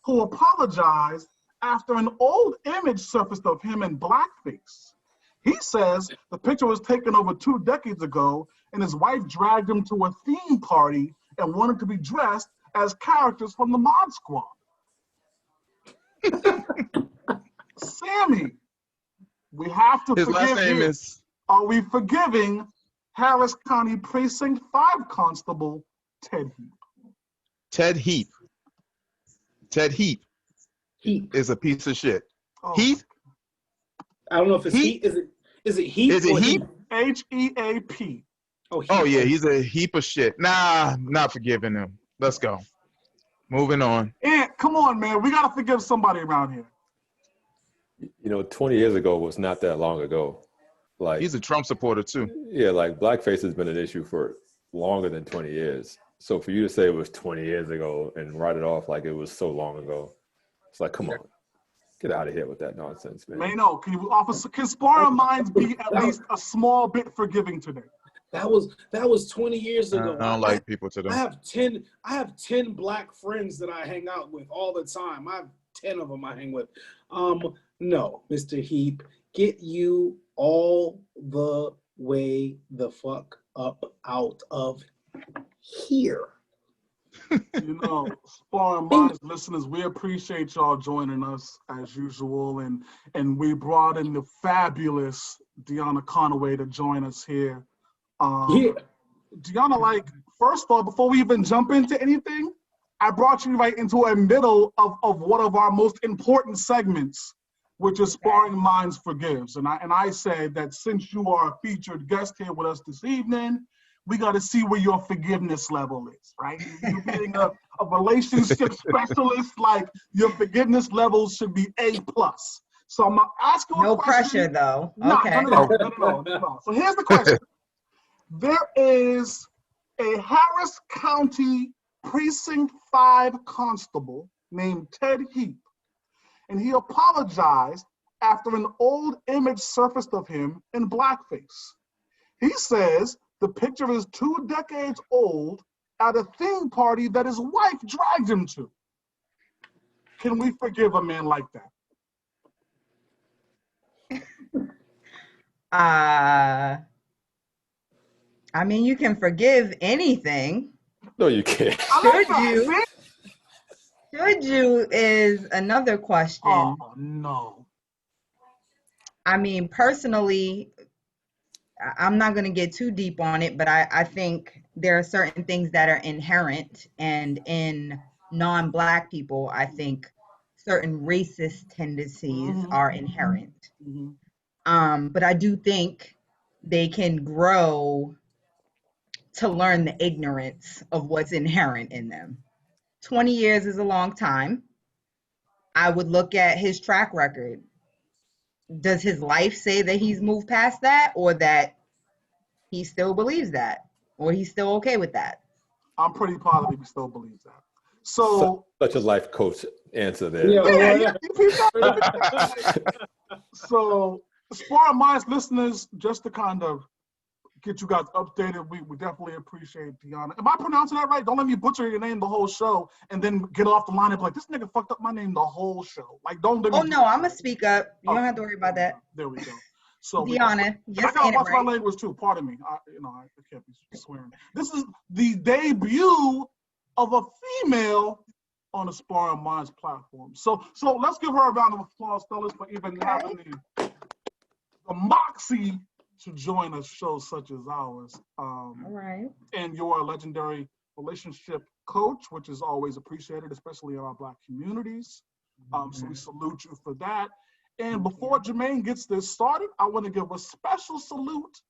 who apologized after an old image surfaced of him in blackface. He says the picture was taken over 2 decades ago, and his wife dragged him to a theme party and wanted to be dressed as characters from the Mod Squad. Sammy, we have to His last name is... Are we forgiving Harris County Precinct 5 Constable Ted Heap? Ted Heap. Ted Heap is a piece of shit. Oh. Heap? I don't know if it's Heap. Is it Heap? Is it Heap? Heap. Oh, yeah, he's a heap of shit. Nah, not forgiving him. Let's go. Moving on. Yeah, come on, man. We got to forgive somebody around here. 20 years ago was not that long ago. Like, he's a Trump supporter, too. Yeah, like, blackface has been an issue for longer than 20 years. So for you to say it was 20 years ago and write it off like it was so long ago, it's like, come on. Get out of here with that nonsense, man. Mano, can Sparring Minds be at least a small bit forgiving today? That was 20 years ago. I don't like people today. I have 10 black friends that I hang out with all the time. I have 10 of them I hang with. No, Mr. Heap, get you all the way the fuck up out of here. Sparring Minds listeners, we appreciate y'all joining us as usual, and we brought in the fabulous D'ionna Conaway to join us here. D'ionna, first of all, before we even jump into anything, I brought you right into a middle of one of our most important segments, which is Sparring Minds Forgives. And I said that since you are a featured guest here with us this evening, we got to see where your forgiveness level is, right? You being a relationship specialist, your forgiveness level should be A+. So I'm going to ask you a question. Pressure, though. Okay. No. So here's the question. There is a Harris County Precinct 5 constable named Ted Heap, and he apologized after an old image surfaced of him in blackface. He says the picture is 2 decades old at a theme party that his wife dragged him to. Can we forgive a man like that? I mean, you can forgive anything. No, you can't. I like Should that. you? See? Should you is another question. Oh no. I mean, personally, I'm not going to get too deep on it, but I think there are certain things that are inherent, and in non-Black people, I think certain racist tendencies are inherent. But I do think they can grow to learn the ignorance of what's inherent in them. 20 years is a long time. I would look at his track record. Does his life say that he's moved past that, or that he still believes that, or he's still okay with that? I'm pretty positive he still believes that. So Such a life coach answer there. yeah, you peep that? So Sparring Minds listeners, just to kind of get you guys updated, we definitely appreciate D'ionna. Am I pronouncing that right? Don't let me butcher your name the whole show and then get off the line and be like, this nigga fucked up my name the whole show. Like, don't let me. Oh no, I'm gonna speak up. You don't have to worry about that. There we go. So D'ionna, I just gotta saying it watch my right. language too. Pardon me. I can't be swearing. This is the debut of a female on the Sparring Minds platform. So let's give her a round of applause, fellas, for even having the moxie to join a show such as ours. All right. And you're a legendary relationship coach, which is always appreciated, especially in our Black communities. So we salute you for that. And before Jermaine gets this started, I want to give a special salute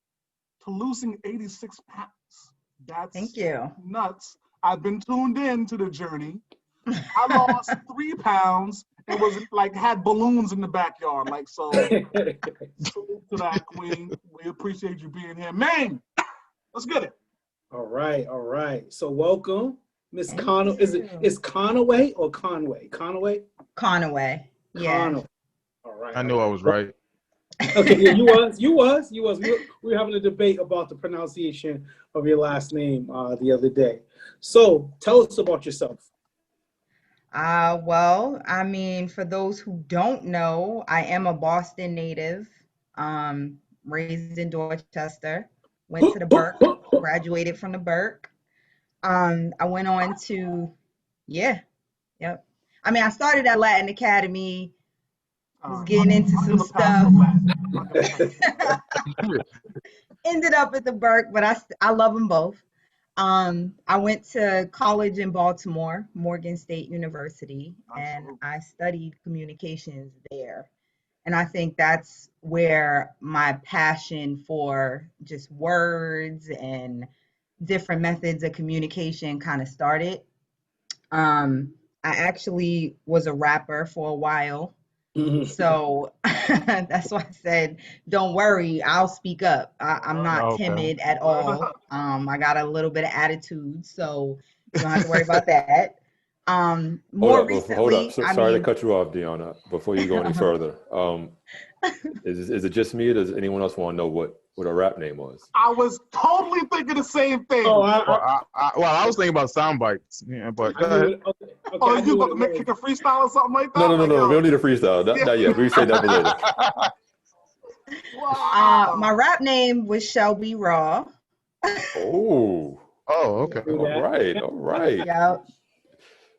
to losing 86 pounds. That's Thank you. nuts. I've been tuned in to the journey. I lost 3 pounds and was like had balloons in the backyard. Like, so salute to that, queen. We appreciate you being here. Man, let's get it. All right. So welcome, Miss Conaway. Is Conaway or Conway? Conaway? Conaway. Yeah. Conaway. All right. I knew I was right. Okay, yeah, you was. We were having a debate about the pronunciation of your last name the other day. So tell us about yourself. Well, I mean, for those who don't know, I am a Boston native, raised in Dorchester, went to the Burke, graduated from the Burke. I went on to, yep. I mean, I started at Latin Academy, was getting into some stuff. Ended up at the Burke, but I love them both. I went to college in Baltimore, Morgan State University, and I studied communications there. And I think that's where my passion for just words and different methods of communication kind of started. I actually was a rapper for a while. So that's why I said, don't worry, I'll speak up. I'm not timid at all. I got a little bit of attitude, so you don't have to worry about that. More recently, hold up. Sorry to cut you off, D'ionna. Before you go any further, is it just me, or does anyone else want to know what her rap name was? I was totally thinking the same thing. I was thinking about sound bites. Yeah, but go ahead. Okay, you about to make kick a freestyle or something like that? No. We don't need a freestyle. Not yet. We say that for later. Wow. my rap name was Shelby Raw. Oh, okay. All right. Yep.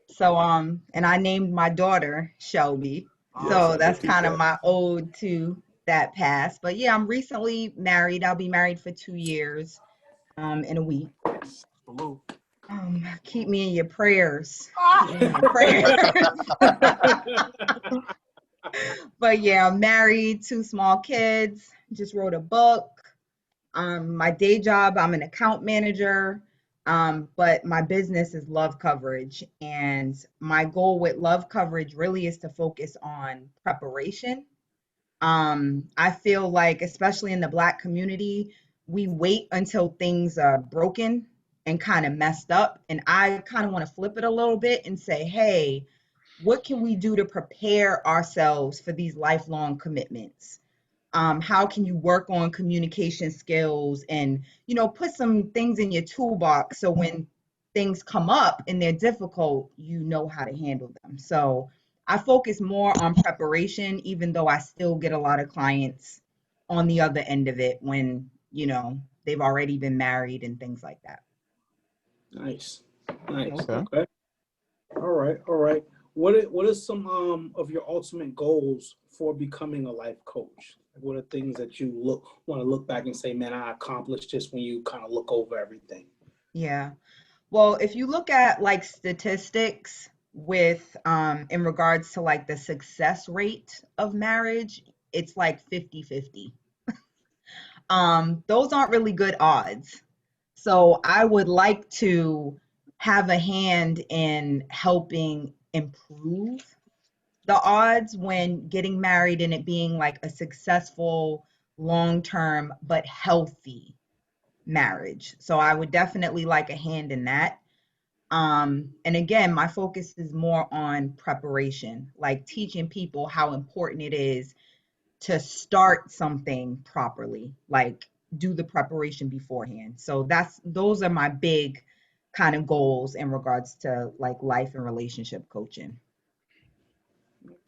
So and I named my daughter Shelby. So that's kind of my ode to that past. But yeah, I'm recently married. I'll be married for 2 years in a week. Salute. Keep me in your prayers. But yeah, I'm married, 2 small kids, just wrote a book. My day job, I'm an account manager, but my business is Love Coverage. And my goal with Love Coverage really is to focus on preparation. I feel like, especially in the Black community, we wait until things are broken and kind of messed up. And I kind of want to flip it a little bit and say, hey, what can we do to prepare ourselves for these lifelong commitments? How can you work on communication skills and, put some things in your toolbox so when things come up and they're difficult, you know how to handle them. So I focus more on preparation, even though I still get a lot of clients on the other end of it when, you know, they've already been married and things like that. Nice. Nice. Okay. Okay. All right. What are some of your ultimate goals for becoming a life coach? What are things that you want to look back and say, man, I accomplished this when you kind of look over everything? Yeah. Well, if you look at like statistics with in regards to like the success rate of marriage, it's like 50-50. Those aren't really good odds. So I would like to have a hand in helping improve the odds when getting married and it being like a successful, long-term, but healthy marriage. So I would definitely like a hand in that. And again, my focus is more on preparation, like teaching people how important it is to start something properly, like do the preparation beforehand. So those are my big kind of goals in regards to like life and relationship coaching.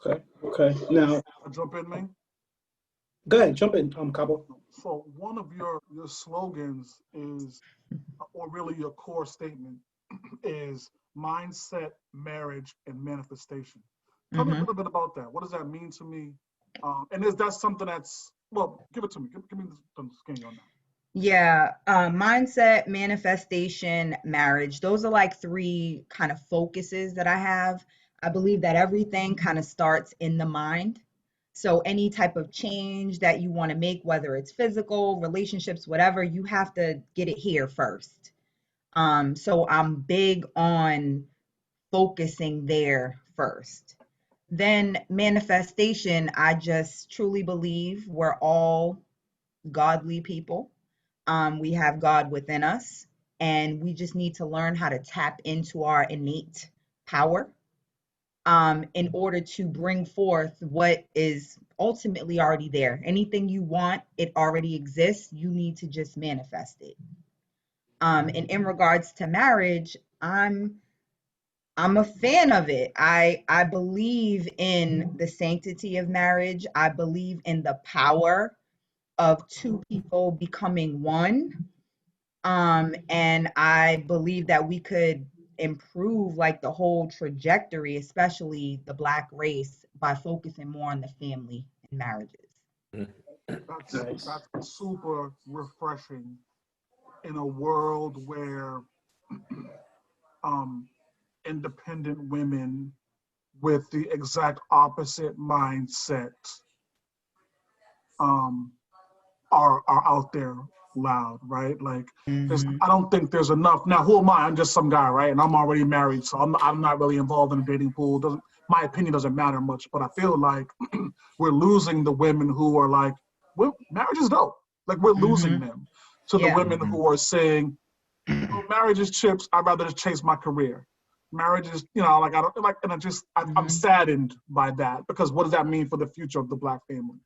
Okay. Okay. Now, I'll jump in, man. go ahead, jump in, Cabo. So one of your slogans is, or really your core statement is mindset, marriage, and manifestation. Tell me a little bit about that. What does that mean to me? And is that something that's, well, give it to me. Give me the skinny on that. Yeah, mindset, manifestation, marriage. Those are like three kind of focuses that I have. I believe that everything kind of starts in the mind. So any type of change that you want to make, whether it's physical, relationships, whatever, you have to get it here first. So I'm big on focusing there first. Then manifestation, I just truly believe we're all godly people. We have God within us, and we just need to learn how to tap into our innate power in order to bring forth what is ultimately already there. Anything you want, it already exists. You need to just manifest it. And in regards to marriage, I'm a fan of it. I believe in the sanctity of marriage. I believe in the power of two people becoming one. And I believe that we could improve like the whole trajectory, especially the Black race, by focusing more on the family and marriages. That's super refreshing in a world where independent women with the exact opposite mindset are out there loud, right? Like, I don't think there's enough. Now, who am I? I'm just some guy, right? And I'm already married, so I'm not really involved in the dating pool. My opinion doesn't matter much, but I feel like we're losing the women who are like, well, marriage is dope. Like, we're losing them to the women who are saying, oh, marriage is chips. I'd rather just chase my career. Marriage is, like, I don't like, and I'm saddened by that, because what does that mean for the future of the Black family?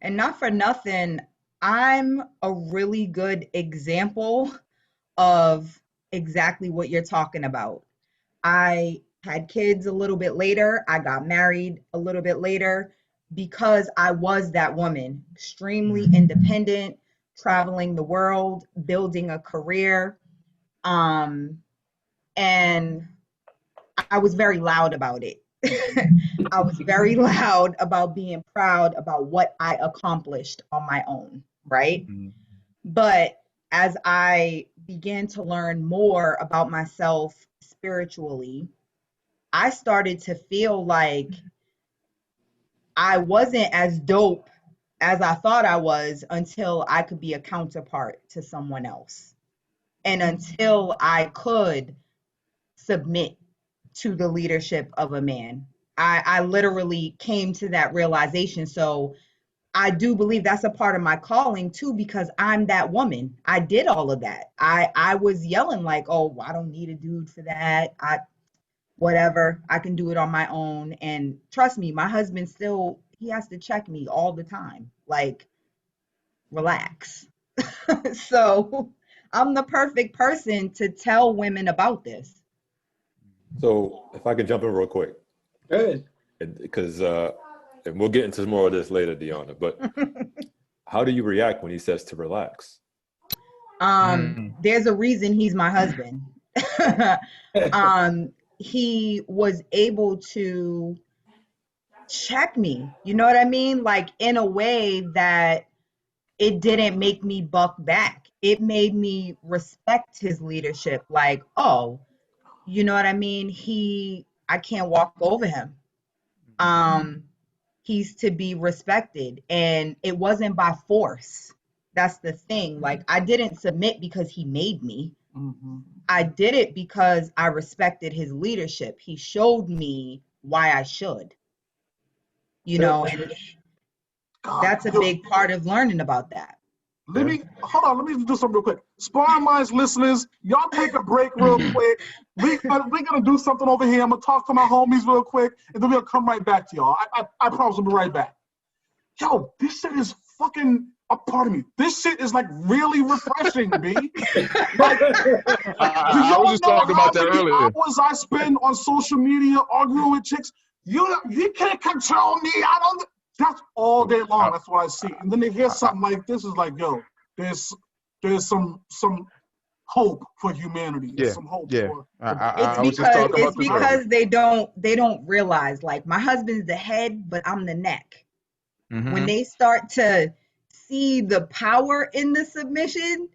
And not for nothing, I'm a really good example of exactly what you're talking about. I had kids a little bit later. I got married a little bit later because I was that woman, extremely independent, traveling the world, building a career. And I was very loud about it. I was very loud about being proud about what I accomplished on my own, right? But as I began to learn more about myself spiritually, I started to feel like I wasn't as dope as I thought I was until I could be a counterpart to someone else. And until I could submit to the leadership of a man. I literally came to that realization. So I do believe that's a part of my calling too, because I'm that woman. I did all of that. I was yelling like, oh, I don't need a dude for that. Whatever, I can do it on my own. And trust me, my husband still, he has to check me all the time. Like, relax. So I'm the perfect person to tell women about this. So if I could jump in real quick. Good. Because and we'll get into more of this later, D'ionna, but How do you react when he says to relax? There's a reason he's my husband. He was able to check me, you know what I mean? Like in a way that it didn't make me buck back. It made me respect his leadership. Like, oh, you know what I mean? I can't walk over him. He's to be respected. And it wasn't by force. That's the thing. Like, I didn't submit because he made me. I did it because I respected his leadership. He showed me why I should, you know, and that's a big part of learning about that. Let me do something real quick. Sparring Minds listeners, y'all take a break real quick. We're gonna do something over here. I'm gonna talk to my homies real quick, and then we'll come right back to y'all. I promise we'll be right back. Yo, this shit is fucking pardon me. This shit is like really refreshing, B. Like, I was just talking about that earlier. Hours I spend on social media arguing with chicks. You can't control me. I don't. That's all day long. That's what I see. And then they hear something like this, is like, yo, there's some hope for humanity. There's some hope for. It's because they don't realize, like, my husband's the head, but I'm the neck. When they start to see the power in the submission,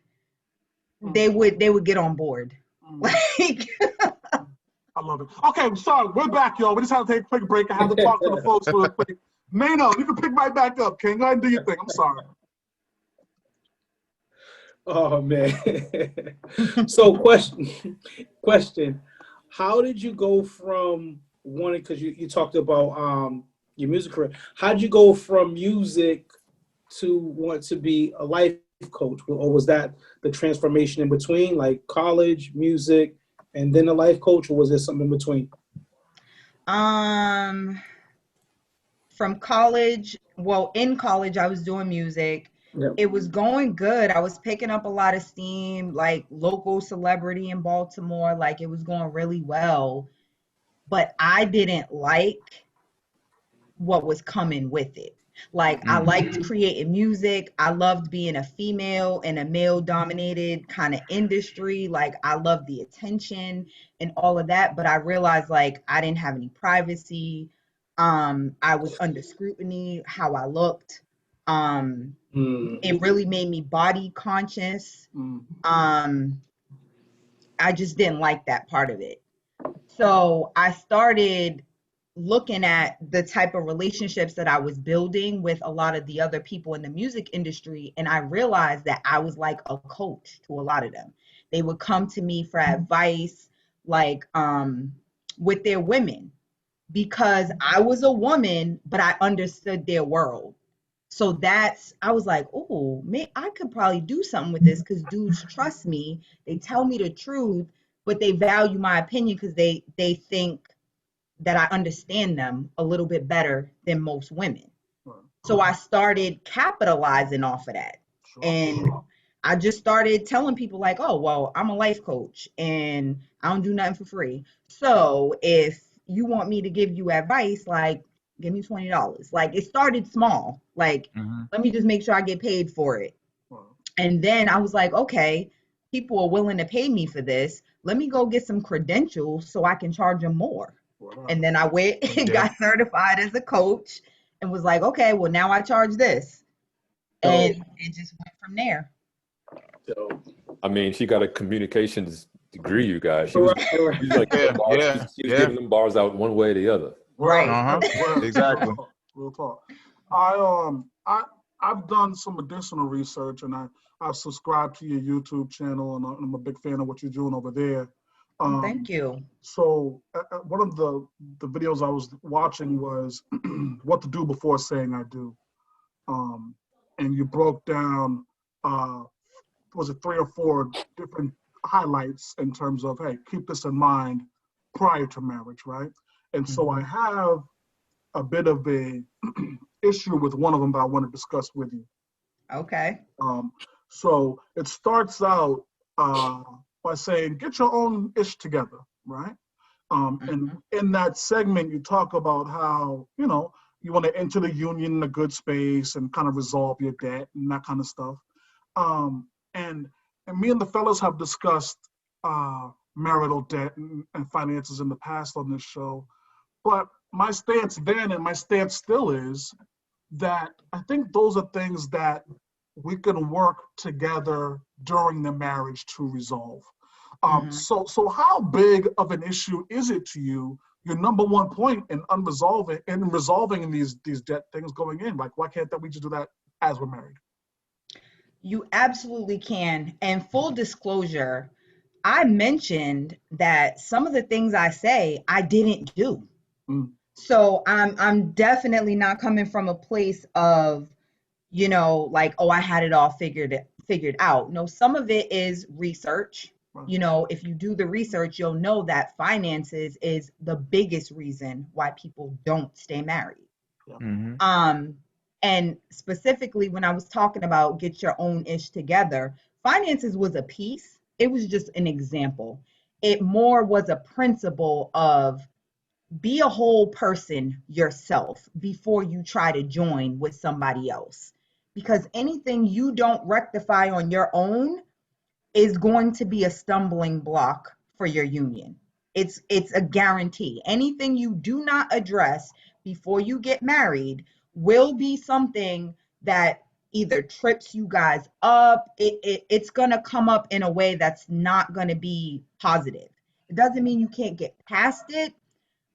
they would get on board. Like, I love it. Okay, sorry, we're back, y'all. We just had to take a quick break. I had to talk to the folks real quick. Mano, you can pick right back up, King. Go ahead and do your thing. I'm sorry. Oh man. So question. How did you go from wanting, because you talked about your music career, how did you go from music to want to be a life coach? Or was that the transformation in between, like college, music, and then a life coach, or was there something in between? From college, in college, I was doing music. Yep. It was going good. I was picking up a lot of steam, like local celebrity in Baltimore. Like, it was going really well. But I didn't like what was coming with it. Like, I liked creating music. I loved being a female in a male-dominated kind of industry. Like, I loved the attention and all of that. But I realized, like, I didn't have any privacy. I was under scrutiny, how I looked. It really made me body conscious. I just didn't like that part of it. So I started looking at the type of relationships that I was building with a lot of the other people in the music industry. And I realized that I was like a coach to a lot of them. They would come to me for advice, like with their women, because I was a woman, but I understood their world. So I was like, oh, man, I could probably do something with this, because dudes trust me. They tell me the truth, but they value my opinion because they think that I understand them a little bit better than most women. So I started capitalizing off of that. And I just started telling people, like, oh, well, I'm a life coach and I don't do nothing for free. So if you want me to give you advice, like, give me $20. Like, it started small. Like, let me just make sure I get paid for it. And then I was like, okay, people are willing to pay me for this. Let me go get some credentials so I can charge them more. And then I went and got certified as a coach and was like, okay, well, now I charge this. And it just went from there. I mean, she got a communications degree, you guys. She was like, she was giving them bars out one way or the other. Right. Exactly. Real talk. I've done some additional research, and I've subscribed to your YouTube channel, and I'm a big fan of what you're doing over there. Thank you. So one of the videos I was watching was what to do before saying I do. And you broke down, was it 3 or 4 different highlights in terms of, hey, keep this in mind prior to marriage, right? And so I have a bit of a issue with one of them that I want to discuss with you. Okay. So it starts out by saying, get your own ish together, right? And in that segment, you talk about how, enter the union in a good space and kind of resolve your debt and that kind of stuff. And me and the fellas have discussed marital debt and finances in the past on this show. But my stance then and my stance still is that I think those are things that we can work together during the marriage to resolve. So how big of an issue is it to you, your number one point in resolving these debt things going in? Like, why can't we just do that as we're married? You absolutely can. And full disclosure, I mentioned that some of the things I say, I didn't do. So I'm definitely not coming from a place of, like, oh, I had it all figured out. No, some of it is research. If you do the research, you'll know that finances is the biggest reason why people don't stay married. And specifically when I was talking about get your own ish together, finances was a piece. It was just an example. It more was a principle of be a whole person yourself before you try to join with somebody else. Because anything you don't rectify on your own is going to be a stumbling block for your union. It's a guarantee. Anything you do not address before you get married will be something that either trips you guys up. It's going to come up in a way that's not going to be positive. It doesn't mean you can't get past it.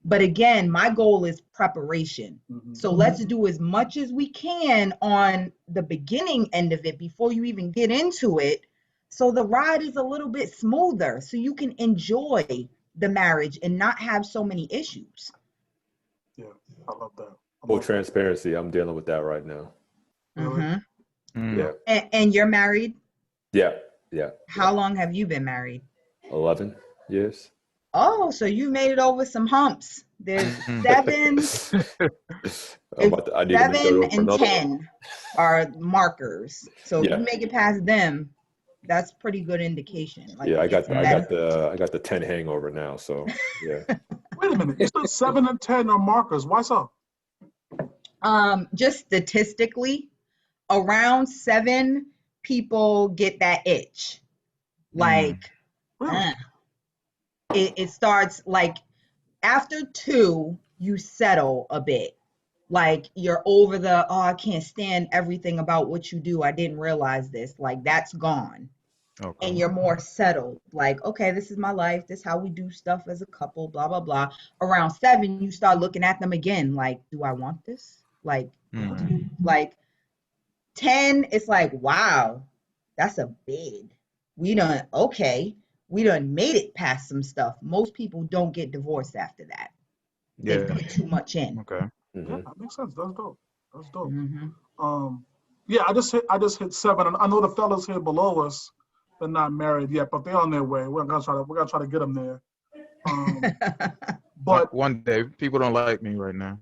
But again, my goal is preparation. So let's do as much as we can on the beginning end of it before you even get into it. So the ride is a little bit smoother so you can enjoy the marriage and not have so many issues. Yeah, I love that. Full transparency, I'm dealing with that right now. Yeah. And you're married? Yeah. How long have you been married? 11 years. Oh, so you made it over some humps. There's 7. 7 and 10 are markers. So if you make it past them, that's pretty good indication. Like, I got the 10 hangover now. So yeah. Wait a minute. You said 7 and 10 are markers. Why so? Just statistically, around 7 people get that itch. Like, really? It starts like after 2, you settle a bit. Like you're over the, oh, I can't stand everything about what you do. I didn't realize this. Like that's gone. Okay. And you're more settled. Like, okay, this is my life. This is how we do stuff as a couple, blah, blah, blah. Around 7, you start looking at them again. Like, do I want this? Like, like 10, it's like, wow, that's a big. We done made it past some stuff. Most people don't get divorced after that. They put too much in. Okay. Yeah, that makes sense. That's dope. Yeah, I just hit 7, and I know the fellas here below us, they're not married yet, but they're on their way. We're gonna try to get them there. But one day, people don't like me right now.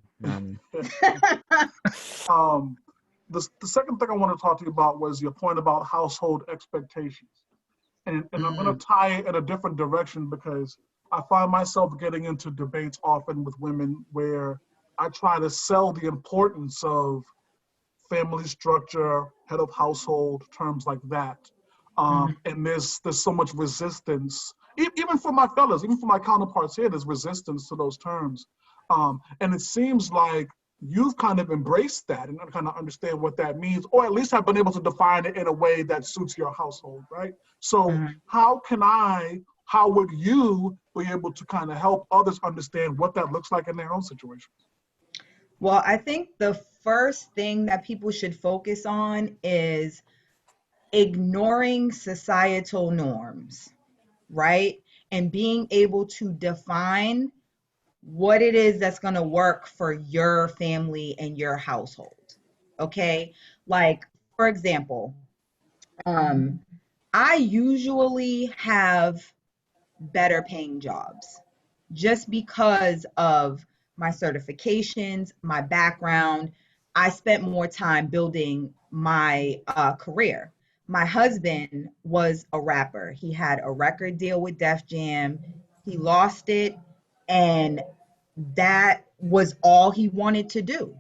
The second thing I want to talk to you about was your point about household expectations. And I'm going to tie it in a different direction because I find myself getting into debates often with women where I try to sell the importance of family structure, head of household, terms like that. And there's so much resistance, even for my fellas, even for my counterparts here, there's resistance to those terms. And it seems like you've kind of embraced that and kind of understand what that means, or at least have been able to define it in a way that suits your household, right? So how would you be able to kind of help others understand what that looks like in their own situations? Well, I think the first thing that people should focus on is ignoring societal norms, right? And being able to define what it is that's going to work for your family and your household. Okay. Like, for example, I usually have better paying jobs just because of my certifications, my background. I spent more time building my career. My husband was a rapper. He had a record deal with Def Jam. He lost it. And that was all he wanted to do.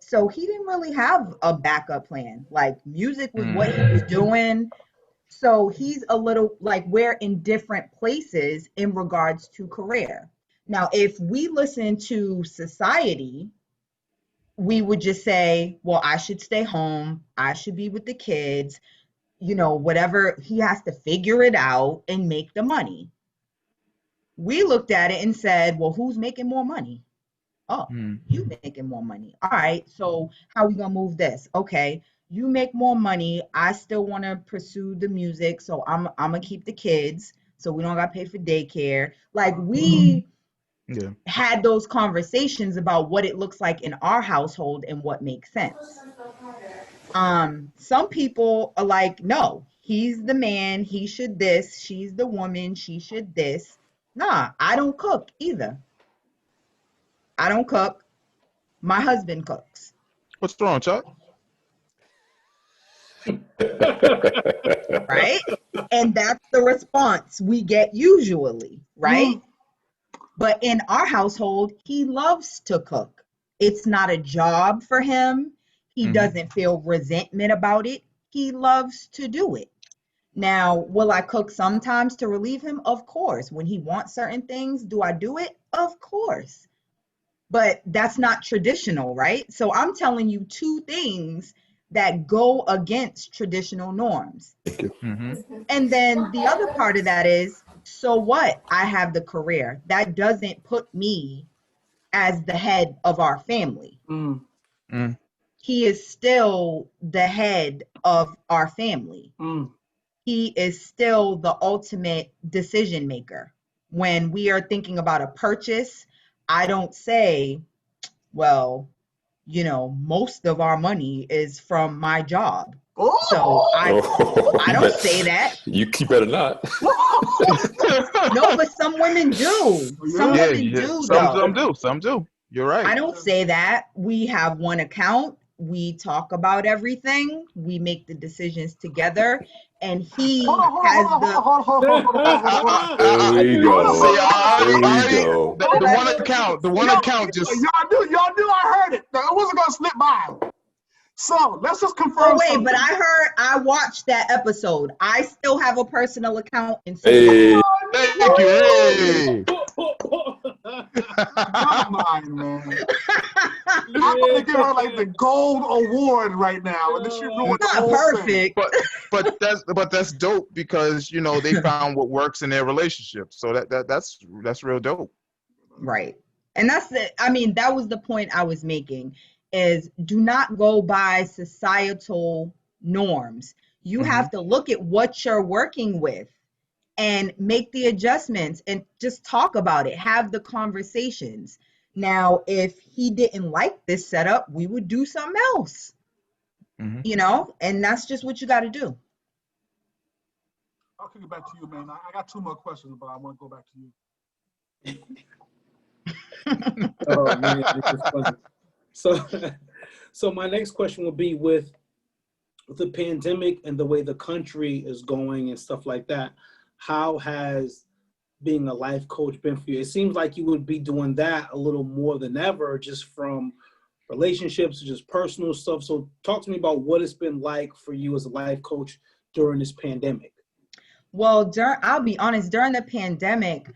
So he didn't really have a backup plan. Like music was what he was doing. So he's a little like we're in different places in regards to career. Now, if we listen to society, we would just say, well, I should stay home. I should be with the kids. You know, whatever, he has to figure it out and make the money. We looked at it and said, well, who's making more money? Oh, you making more money. All right, so how we gonna move this? Okay, you make more money. I still want to pursue the music, so I'm gonna keep the kids, so we don't gotta pay for daycare. Like we had those conversations about what it looks like in our household and what makes sense. Some people are like, no, he's the man, he should this, she's the woman, she should this. Nah, I don't cook either. I don't cook. My husband cooks. What's wrong, Chuck? Right? And that's the response we get usually, right? But in our household, he loves to cook. It's not a job for him. He doesn't feel resentment about it. He loves to do it. Now, will I cook sometimes to relieve him? Of course. When he wants certain things, do I do it? Of course. But that's not traditional, right? So I'm telling you two things that go against traditional norms. And then the other part of that is, so what? I have the career. That doesn't put me as the head of our family. He is still the head of our family. He is still the ultimate decision maker. When we are thinking about a purchase, I don't say, well, you know, most of our money is from my job. So I don't say that. You better not. No, but some women do. Some women do. Some do. You're right. I don't say that. We have one account. We talk about everything. We make the decisions together. And he has the. There we go. There we go. The one account just. Y'all knew. I heard it. It wasn't gonna slip by. So let's just confirm. Oh wait, something. but I watched that episode. I still have a personal account. And so Hey. Thank you. Hey. Never mind, man. I'm gonna give her like the gold award right now, and then she ruined the whole perfect. Thing. But that's dope because you know they found what works in their relationship. So that's real dope. Right, and that's it. I mean, that was the point I was making. Is do not go by societal norms. You have to look at what you're working with and make the adjustments and just talk about it, have the conversations. Now, if he didn't like this setup, we would do something else, you know, and that's just what you got to do. I'll kick it back to you, man. I got two more questions, but I want to go back to you. Oh, man, this is funny. So my next question will be with the pandemic and the way the country is going and stuff like that. How has being a life coach been for you? It seems like you would be doing that a little more than ever, just from relationships, just personal stuff. So talk to me about what it's been like for you as a life coach during this pandemic. Well, I'll be honest, during the pandemic,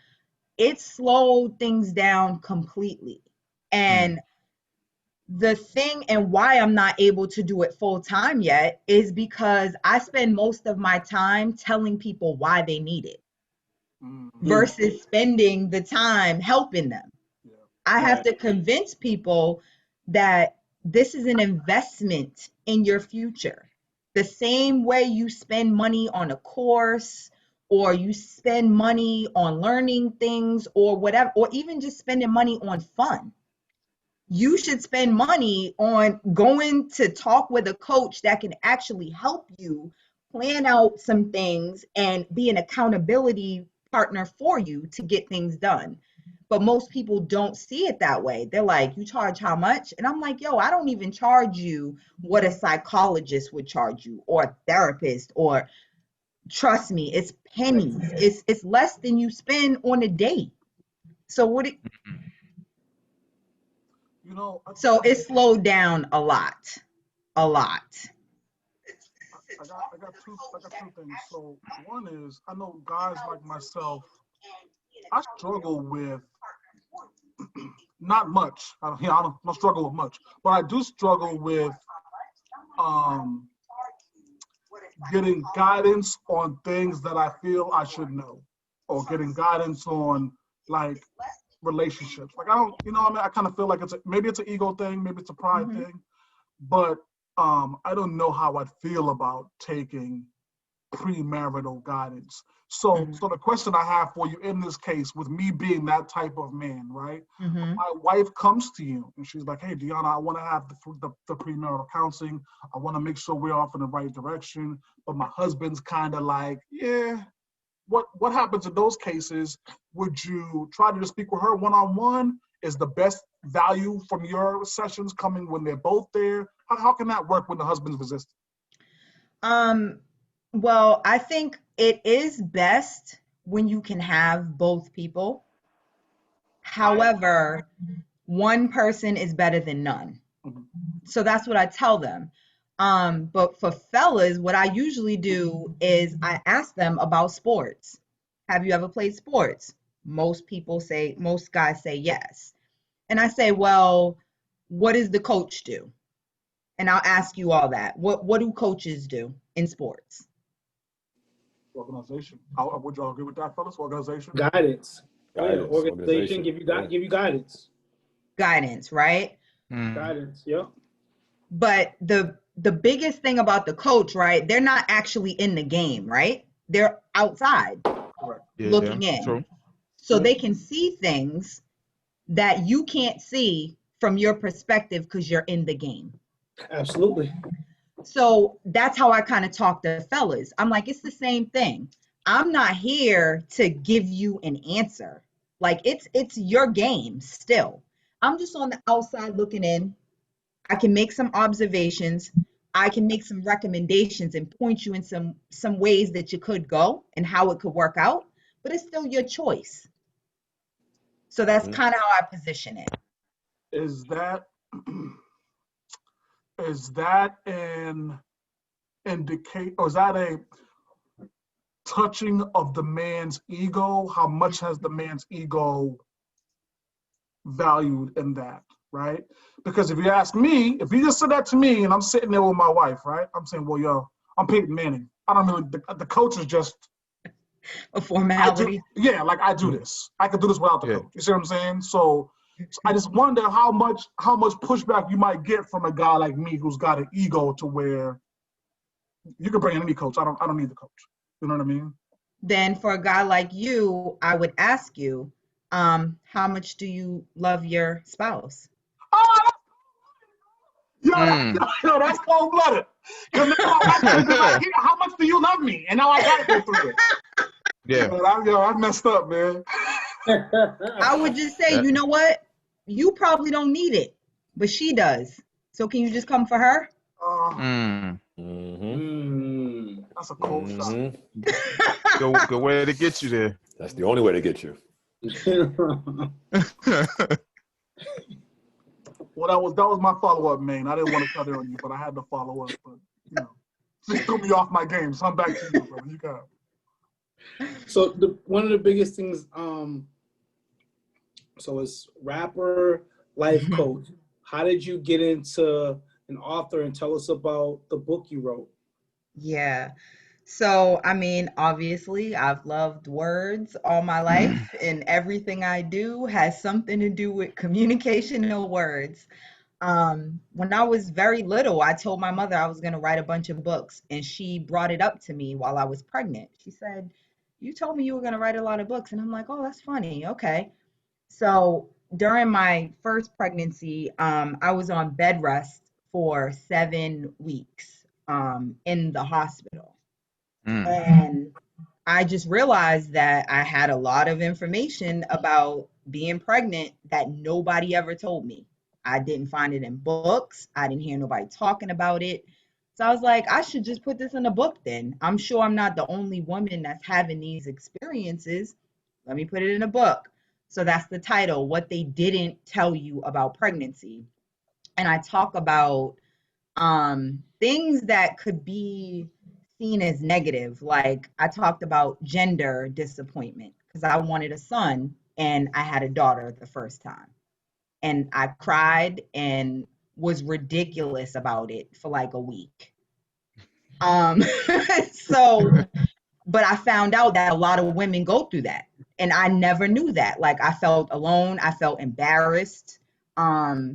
it slowed things down completely. And the thing and why I'm not able to do it full time yet is because I spend most of my time telling people why they need it versus spending the time helping them. I have to convince people that this is an investment in your future. The same way you spend money on a course or you spend money on learning things or whatever, or even just spending money on fun. You should spend money on going to talk with a coach that can actually help you plan out some things and be an accountability partner for you to get things done. But most people don't see it that way. They're like, you charge how much? And I'm like, yo, I don't even charge you what a psychologist would charge you or a therapist, or trust me, it's pennies. It's less than you spend on a date. So You know, So it slowed down a lot. A lot. I got two things. So one is I know guys like myself, I struggle with not much. I don't struggle with much, but I do struggle with um, getting guidance on things that I feel I should know, or getting guidance on like relationships. Like I don't, I mean, I kind of feel like maybe it's an ego thing, maybe it's a pride Mhm. thing, but I don't know how I'd feel about taking premarital guidance. So, Mhm. so the question I have for you in this case, with me being that type of man, right? Mhm. My wife comes to you and she's like, "Hey, D'ionna, I want to have the premarital counseling. I want to make sure we're off in the right direction." But my husband's kind of like, "Yeah." What happens in those cases? Would you try to just speak with her one-on-one? Is the best value from your sessions coming when they're both there? How can that work when the husband's resistant? Um, well, I think it is best when you can have both people. However, one person is better than none. Mhm. So that's what I tell them. But for fellas, what I usually do is I ask them about sports. Have you ever played sports? Most guys say yes. And I say, well, what does the coach do? And I'll ask you all that. What do coaches do in sports? Organization. Would y'all agree with that, fellas? Organization. Guidance. Oh yeah, Guidance, organization organization. give you Yeah. give you guidance. Guidance, right? Mm. Guidance. Yep. But the biggest thing about the coach, right? They're not actually in the game, right? They're outside Correct. Yeah, looking in. true. So True. they can see things that you can't see from your perspective because you're in the game. Absolutely. So that's how I kind of talk to fellas. I'm like, it's the same thing. I'm not here to give you an answer. Like it's your game still. I'm just on the outside looking in. I can make some observations. I can make some recommendations and point you in some ways that you could go and how it could work out, but it's still your choice. So that's Mhm. kind of how I position it. Is that is that an indicate, or is that a touching of the man's ego? How much has the man's ego valued in that, right? Because if you ask me, if you just said that to me and I'm sitting there with my wife, right? I'm saying, well, yo, I'm Peyton Manning. I don't really, the coach is just, A I do, formality. yeah, like I do this. I could do this without the Yeah. coach. You see what I'm saying? So I just wonder how much pushback you might get from a guy like me who's got an ego to where you can bring in any coach. I don't need the coach. You know what I mean? Then for a guy like you, I would ask you, how much do you love your spouse? Oh, yo, Mm. yo, that's cold blooded. Because now my wife got to be like, how much do you love me? And now I got to go through it. Yeah. I messed up, man. I would just say, That, you know what? You probably don't need it, but she does. So can you just come for her? mm. Mhm. Mm. That's a cold shot. Mhm. Good way to get you there. That's the only way to get you. Well, that was my follow up, man. I didn't want to cut it on you, but I had to follow up. But just threw me off my game. So I'm back to you, brother. You got it. So one of the biggest things, so it's rapper, life coach. How did you get into an author, and tell us about the book you wrote? Yeah. So, I mean, obviously, I've loved words all my life, and everything I do has something to do with communication or words. When I was very little, I told my mother I was going to write a bunch of books, and she brought it up to me while I was pregnant. She said, "You told me you were going to write a lot of books." And I'm like, "Oh, that's funny. Okay." So during my first pregnancy, I was on bed rest for 7 weeks in the hospital. Mm. And I just realized that I had a lot of information about being pregnant that nobody ever told me. I didn't find it in books. I didn't hear nobody talking about it. So I was like, I should just put this in a book then. I'm sure I'm not the only woman that's having these experiences. Let me put it in a book. So that's the title, What They Didn't Tell You About Pregnancy. And I talk about things that could be seen as negative. Like I talked about gender disappointment because I wanted a son and I had a daughter the first time. And I cried and was ridiculous about it for like a week. So, but I found out that a lot of women go through that. And I never knew that. Like I felt alone, I felt embarrassed. I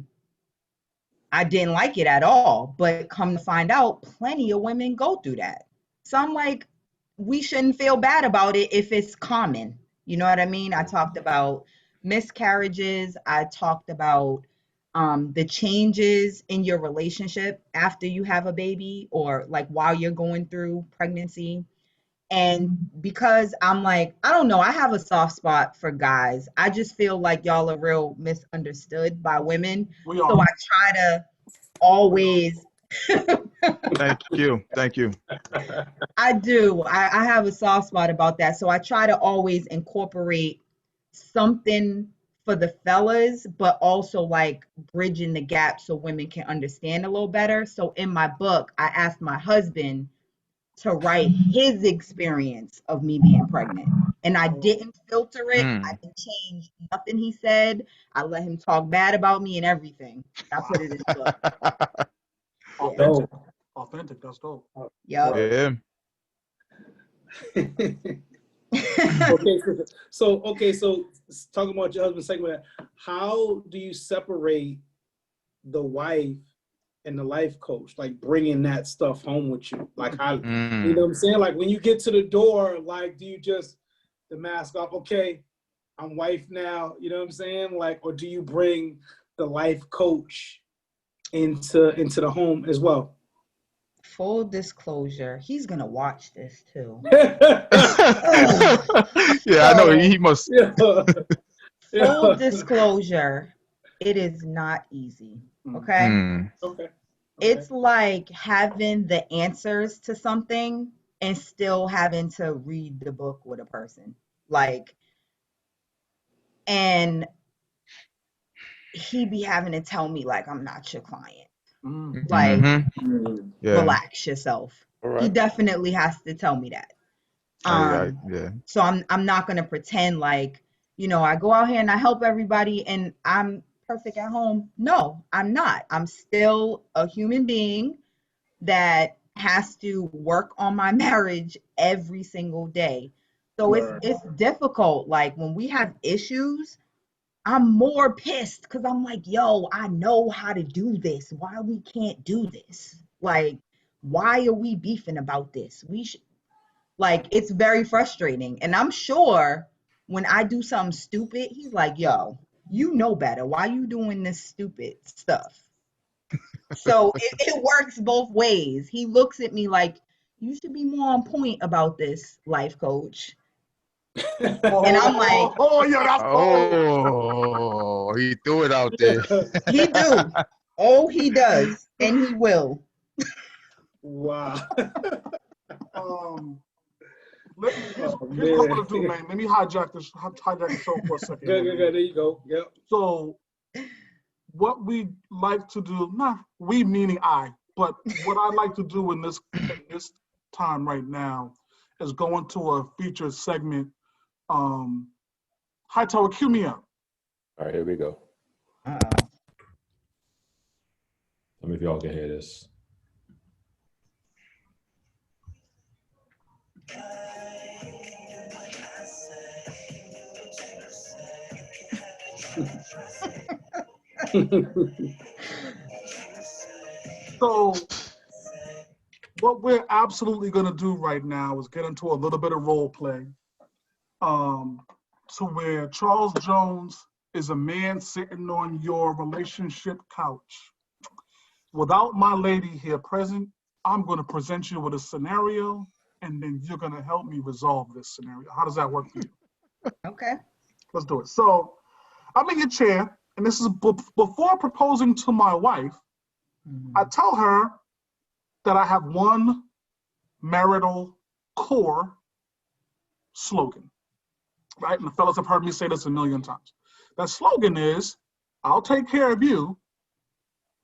didn't like it at all, but come to find out, plenty of women go through that. So I'm like, we shouldn't feel bad about it if it's common. You know what I mean? I talked about miscarriages. I talked about the changes in your relationship after you have a baby or like while you're going through pregnancy. And because I'm like, I don't know, I have a soft spot for guys. I just feel like y'all are real misunderstood by women. We So are. I try to always, Thank you. Thank you. I do. I have a soft spot about that. So I try to always incorporate something for the fellas, but also like bridging the gap so women can understand a little better. So in my book, I asked my husband to write his experience of me being pregnant. And I didn't filter it. I Mm. didn't change nothing he said. I let him talk bad about me and everything. I put it in the book. Authentic. Dope. Authentic. That's dope. Yep. Yeah. So talking about your husband's segment, how do you separate the wife and the life coach, like bringing that stuff home with you? Like how, you know what I'm saying? Like when you get to the door, like, do you just the mask off? Okay, I'm wife now. You know what I'm saying? Like, or do you bring the life coach into the home as well? Full disclosure, he's gonna watch this too. Yeah, I know So, he must. Yeah. full disclosure, it is not easy. Okay? Mm. Okay. It's like having the answers to something and still having to read the book with a person. Like, and he be having to tell me like I'm not your client. Like, Mm-hmm. Yeah. relax yourself. All He right. definitely has to tell me that. Yeah. So I'm not gonna pretend like, you know, I go out here and I help everybody and I'm perfect at home. No, I'm not. I'm still a human being that has to work on my marriage every single day. So it's difficult. Like when we have issues, I'm more pissed because I'm like, yo, I know how to do this. Why we can't do this? Like, why are we beefing about this? We should, like, it's very frustrating. And I'm sure when I do something stupid, he's like, yo, you know better. Why you doing this stupid stuff? So it works both ways. He looks at me like, you should be more on point about this, life coach. And I'm like, yeah, that's cold. Oh, he threw it out there. he do. Oh, he does. And he will. Wow. Here's Oh, what I'm man. gonna do, man. Let me hijack the show for a second. Good. There you go. Yep. So, what we like to do, we meaning I, but what I like to do in this time right now is go into a featured segment. Hightower, cue me up. All right, here we go. Uh-oh. Some of y'all can hear this. So, what we're absolutely gonna do right now is get into a little bit of role play. To where Charles Jones is a man sitting on your relationship couch. Without my lady here present, I'm going to present you with a scenario, and then you're going to help me resolve this scenario. How does that work for you? Okay. Let's do it. So I'm in your chair, and this is before proposing to my wife. I tell her that I have one marital core slogan. right? And the fellas have heard me say this a million times. That slogan is, I'll take care of you,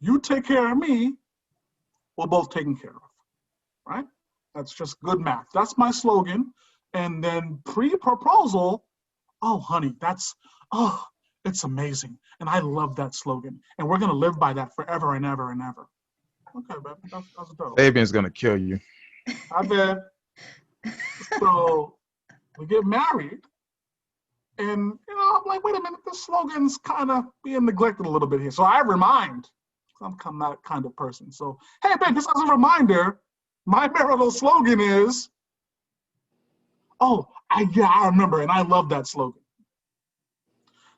you take care of me, we're both taken care of, right? That's just good math. That's my slogan. And then pre-proposal, oh, honey, it's amazing. And I love that slogan. And we're going to live by that forever and ever and ever. Okay, baby, that's dope. Fabian's going to kill you. I bet. So we get married. And, I'm like, wait a minute, this slogan's kind of being neglected a little bit here. So I remind. I'm kind of that kind of person. So, hey, babe, just as a reminder, my marital slogan is, I remember, and I love that slogan.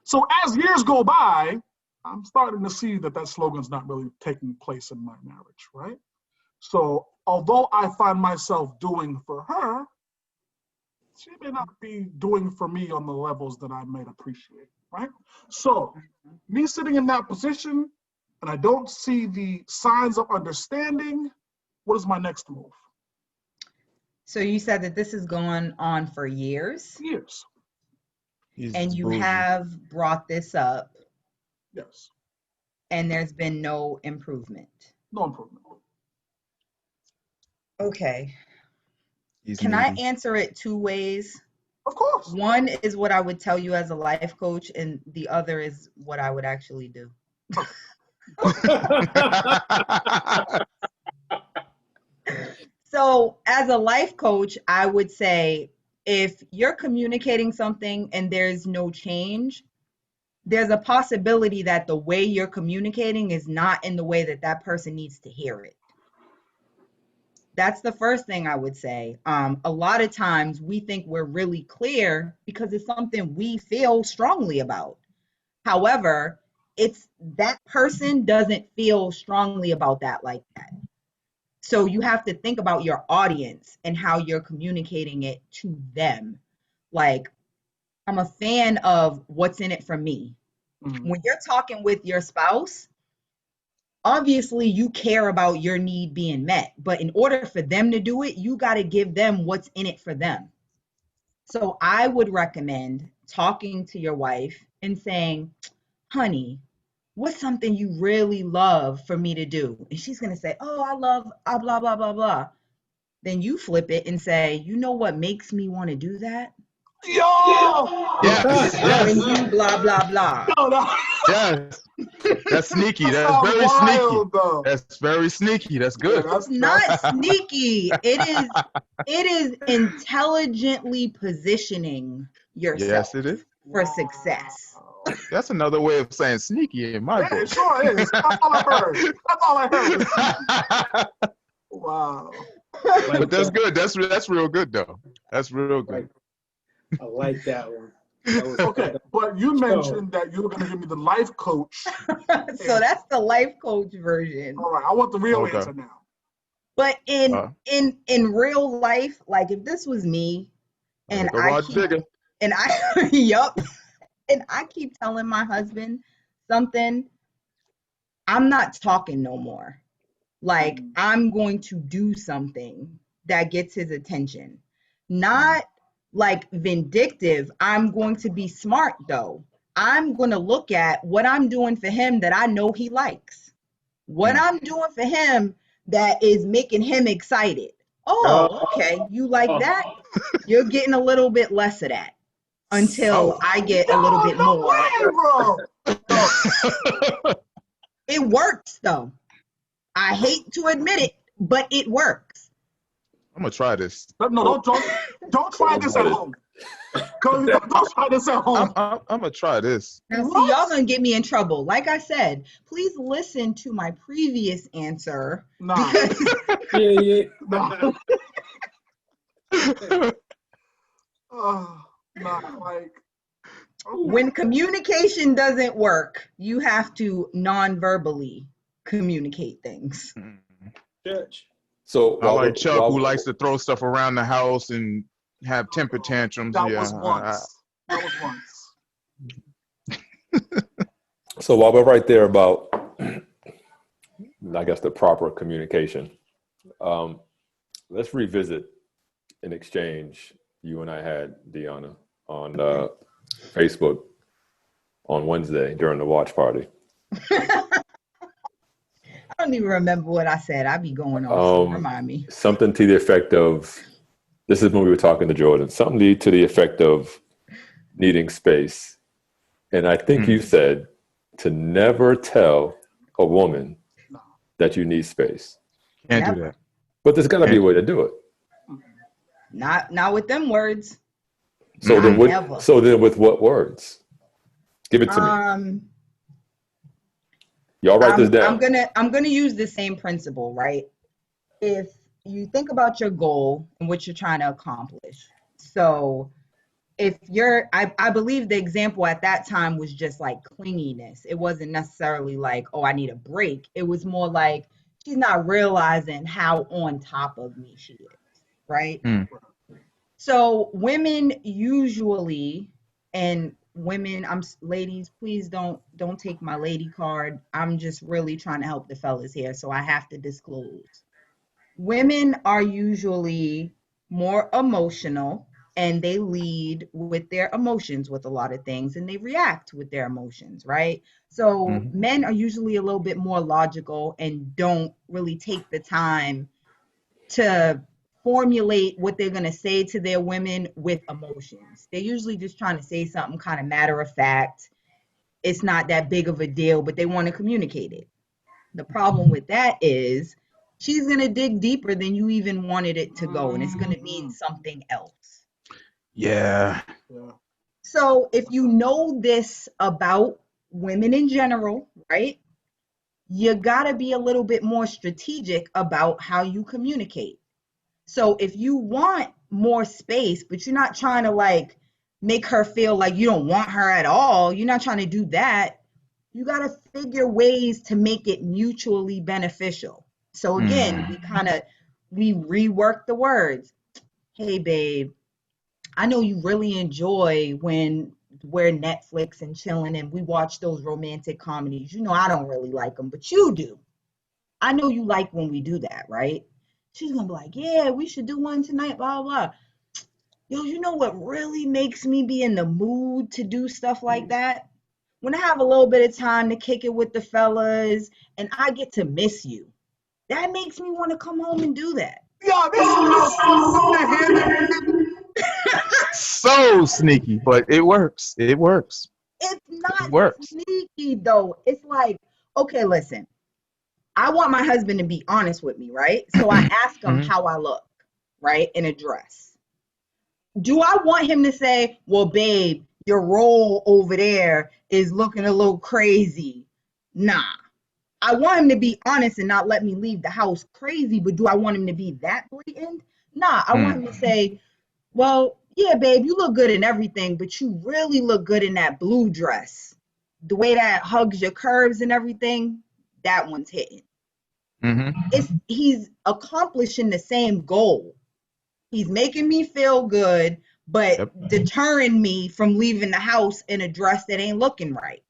So as years go by, I'm starting to see that slogan's not really taking place in my marriage, right? So although I find myself doing for her, she may not be doing for me on the levels that I might appreciate, right? So me sitting in that position, and I don't see the signs of understanding, what is my next move? So you said that this is going on for years? Years. And you have brought this up. Yes. And there's been no improvement. No improvement. Okay. Can I answer it two ways? Of course. One is what I would tell you as a life coach, and the other is what I would actually do. So as a life coach, I would say if you're communicating something and there's no change, there's a possibility that the way you're communicating is not in the way that that person needs to hear it. That's the first thing I would say. A lot of times we think we're really clear because it's something we feel strongly about. However, it's that person doesn't feel strongly about that like that. So you have to think about your audience and how you're communicating it to them. Like, I'm a fan of what's in it for me. Mm-hmm. When you're talking with your spouse, obviously you care about your need being met, but in order for them to do it, you got to give them what's in it for them. So I would recommend talking to your wife and saying, honey, what's something you really love for me to do? And she's going to say, oh, I love blah, blah, blah, blah. Then you flip it and say, you know what makes me want to do that? Yo! Yes. When you blah, blah, blah. Yes. That's sneaky. That's very sneaky. Though. That's very sneaky. That's good. It's not sneaky. It is intelligently positioning yourself. Yes, it is. For success. That's another way of saying sneaky in my book. It sure is. That's all I heard. Wow. But that's good. That's real good though. That's real good. I like that one. Okay, but you mentioned that you were going to give me the life coach. So that's the life coach version. All right, I want the real answer now. But in real life, like if this was me, and I yup. And I keep telling my husband something, I'm not talking no more. Like, I'm going to do something that gets his attention. Not like vindictive. I'm going to be smart, though. I'm going to look at what I'm doing for him that I know he likes. What I'm doing for him that is making him excited. Oh, okay. You like that? You're getting a little bit less of that. Until I get a little bit more. It works though. I hate to admit it, but it works. I'm gonna try this. No, don't try this at home. Don't try this at home. I'm gonna try this. Now see, y'all gonna get me in trouble. Like I said, please listen to my previous answer. Nah. Because Not like when communication doesn't work, you have to non-verbally communicate things. Church. So I like Chuck, who likes to throw stuff around the house and have temper tantrums. That was once. So while we're right there about, I guess, the proper communication, let's revisit an exchange you and I had, D'ionna, on Facebook on Wednesday during the watch party. I don't even remember what I said. I be going off, so remind me. Something to the effect of, this is when we were talking to Jordan, something to the effect of needing space. And I think you said to never tell a woman that you need space. Can't do that. But there's got to be a way to do it. Not with them words. So then with what words? Give it to me. Y'all write this down. I'm gonna use the same principle, right? If you think about your goal and what you're trying to accomplish. So if I believe the example at that time was just like clinginess. It wasn't necessarily like, oh, I need a break. It was more like she's not realizing how on top of me she is, right? So women usually, and women, ladies, please don't take my lady card. I'm just really trying to help the fellas here, so I have to disclose. Women are usually more emotional, and they lead with their emotions with a lot of things, and they react with their emotions, right? So men are usually a little bit more logical and don't really take the time to formulate what they're going to say to their women with emotions. They're usually just trying to say something kind of matter of fact. It's not that big of a deal, but they want to communicate it. The problem with that is she's going to dig deeper than you even wanted it to go, and it's going to mean something else. Yeah. So if you know this about women in general, right, you got to be a little bit more strategic about how you communicate. So if you want more space, but you're not trying to like make her feel like you don't want her at all, you're not trying to do that, you got to figure ways to make it mutually beneficial. So again, we rework the words. Hey, babe, I know you really enjoy when we're Netflix and chilling and we watch those romantic comedies. You know, I don't really like them, but you do. I know you like when we do that, right? She's going to be like, yeah, we should do one tonight, blah, blah. Yo, you know what really makes me be in the mood to do stuff like that? When I have a little bit of time to kick it with the fellas and I get to miss you. That makes me want to come home and do that. Yeah, So sneaky, but it works. It works. It's not sneaky, though. It's like, okay, listen. I want my husband to be honest with me, right? So I ask him how I look, right, in a dress. Do I want him to say, well, babe, your roll over there is looking a little crazy? Nah. I want him to be honest and not let me leave the house crazy, but do I want him to be that blatant? Nah, I want him to say, well, yeah, babe, you look good in everything, but you really look good in that blue dress. The way that hugs your curves and everything, that one's hitting. He's accomplishing the same goal. He's making me feel good, but deterring me from leaving the house in a dress that ain't looking right.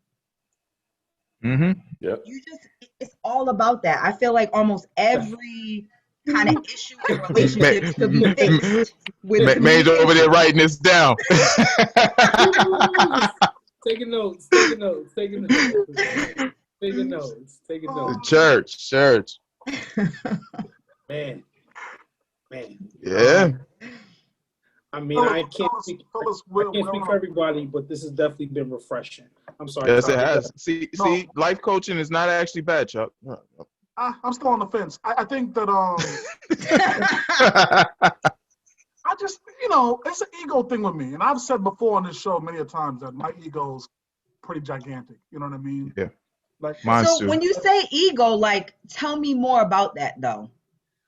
It's all about that. I feel like almost every kind of issue in relationships could be fixed with Major over there writing this down. Taking notes. Church. Man. Yeah. I mean, I can't speak for everybody, but this has definitely been refreshing. I'm sorry. Yes, it has. See, life coaching is not actually bad, Chuck. I'm still on the fence. I think that I just, it's an ego thing with me. And I've said before on this show many a times that my ego's pretty gigantic. You know what I mean? Yeah. Like, mine so too. when you say ego, like, tell me more about that, though.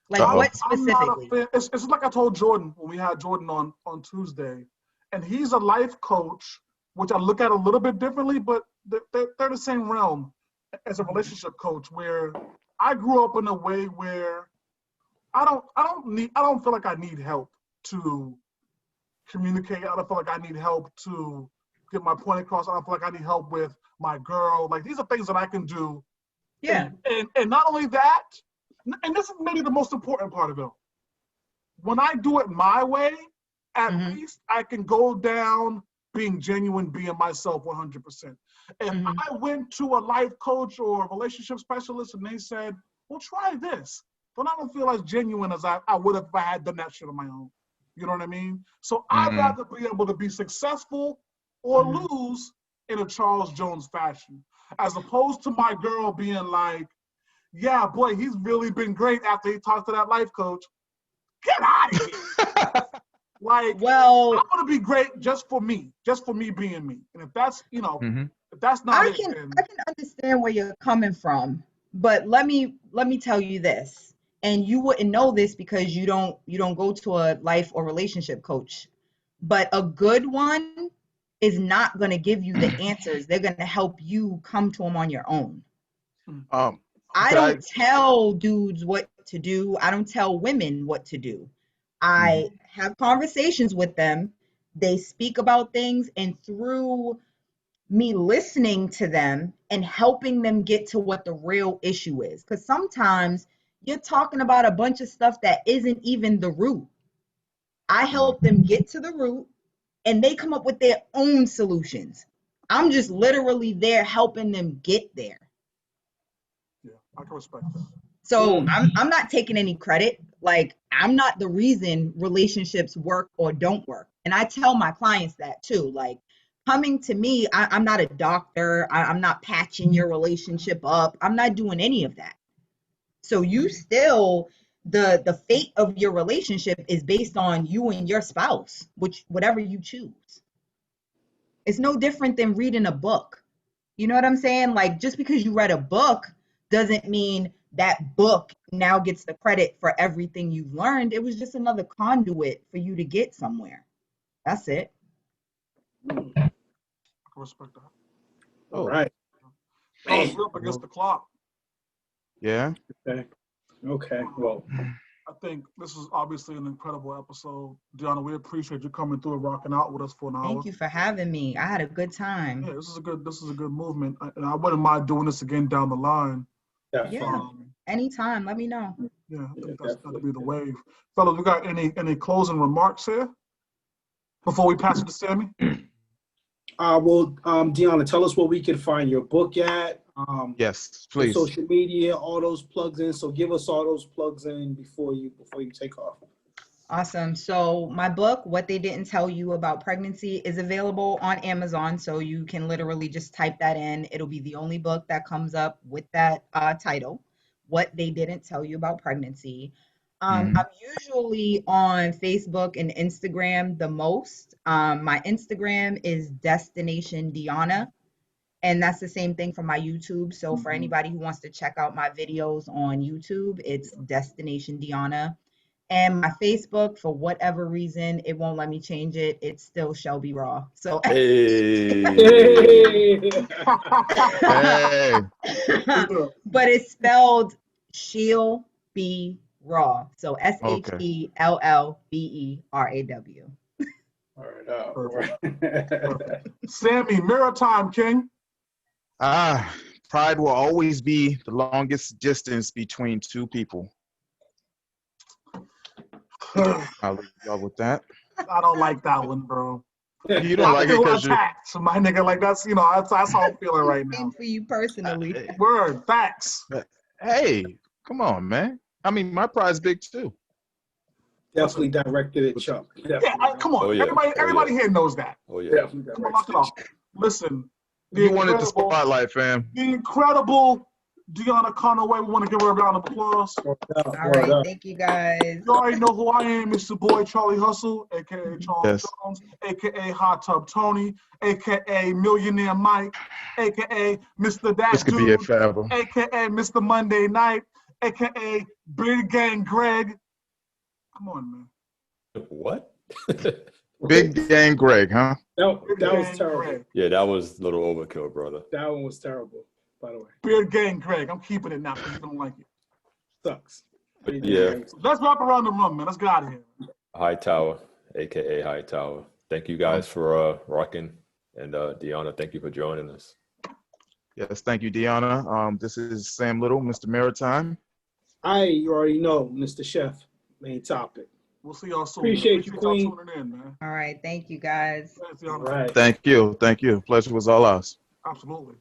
Like, what specifically? It's like I told Jordan when we had Jordan on Tuesday. And he's a life coach, which I look at a little bit differently, but they're the same realm as a relationship coach, where I grew up in a way where I don't feel like I need help to communicate. I don't feel like I need help to get my point across. I don't feel like I need help with my girl. Like, these are things that I can do. Yeah. And not only that, and this is maybe the most important part of it. When I do it my way, at least I can go down being genuine, being myself 100%. If I went to a life coach or a relationship specialist and they said, well, try this, then I don't feel as genuine as I would if I had done that shit on my own. You know what I mean? So I'd rather be able to be successful or lose in a Charles Jones fashion, as opposed to my girl being like, yeah, boy, he's really been great after he talked to that life coach. Get out of here. Like, Well, I want to be great just for me being me. And if that's, you know, if that's not I it, can then understand where you're coming from, but let me tell you this, and you wouldn't know this because you don't go to a life or relationship coach, but a good one is not going to give you the answers. They're going to help you come to them on your own. I don't tell dudes what to do. I don't tell women what to do. I have conversations with them. They speak about things, and through me listening to them and helping them get to what the real issue is. Because sometimes you're talking about a bunch of stuff that isn't even the root. I help them get to the root and they come up with their own solutions. I'm just literally there helping them get there. yeah, I can respect that. So I'm not taking any credit. Like, I'm not the reason relationships work or don't work. And I tell my clients that too. Like, coming to me, I'm not a doctor. I'm not patching your relationship up. I'm not doing any of that. So you still, the fate of your relationship is based on you and your spouse, whatever you choose. It's no different than reading a book. You know what I'm saying? Like, just because you read a book doesn't mean that book now gets the credit for everything you've learned. It was just another conduit for you to get somewhere. That's it. I can respect that. All right. We're up against the clock. Yeah. Okay. Well, I think this is obviously an incredible episode. D'ionna, we appreciate you coming through and rocking out with us for an hour. Thank you for having me. I had a good time. Yeah, this is a good movement. And I wouldn't mind doing this again down the line. Yeah. Anytime, let me know. Yeah, I think that's gonna be the wave. Fellas, we got any closing remarks here before we pass it to Sammy? Well, D'ionna, tell us where we can find your book at. Yes, please. Social media, all those plugs in. So give us all those plugs in before you take off. Awesome. So my book, What They Didn't Tell You About Pregnancy, is available on Amazon. So you can literally just type that in. It'll be the only book that comes up with that title, What They Didn't Tell You About Pregnancy. I'm usually on Facebook and Instagram the most. My Instagram is Destination D'ionna, and that's the same thing for my YouTube. So for anybody who wants to check out my videos on YouTube, it's Destination D'ionna. And my Facebook, for whatever reason, it won't let me change it. It's still Shelby Raw. So Hey. but it's spelled Shelby Raw. So SHELLBERAW. All right. Sammy, mirror time, King. Pride will always be the longest distance between two people. I'll leave y'all with that. I don't like that one, bro. You don't like it because attacked. So my nigga, like that's how I'm feeling right now. Same for you personally. Word, facts. Hey, come on, man. I mean, my pride's big too. Definitely directed at Chuck. Yeah, come on. Everybody here knows that. Oh yeah. Come on, knock it off. Listen, You wanted the spotlight, fam. The incredible D'ionna Conaway. We want to give her a round of applause. All right, thank you guys. You already know who I am. It's your boy Charlie Hustle, aka Charles Jones, aka Hot Tub Tony, aka Millionaire Mike, aka Mr. That This could Dude, be it forever. aka Mr. Monday Night, aka Big Gang Greg. Come on, man. What? Big Gang Greg, huh? That was terrible. Greg. Yeah, that was a little overkill, brother. That one was terrible, by the way. Beard Gang Greg. I'm keeping it now because you don't like it. Sucks. Yeah. Let's wrap around the room, man. Let's get out of here. Hightower, aka Hightower. Thank you guys for rocking, and D'ionna, thank you for joining us. Yes, thank you, D'ionna. This is Sam Little, Mr. Maritime. You already know, Mr. Chef, main topic. We'll see y'all soon. Appreciate you, Queen. Y'all tuning in, man. All right. Thank you, guys. Thanks, D'ionna. Right. Thank you. Thank you. Pleasure was all ours. Absolutely.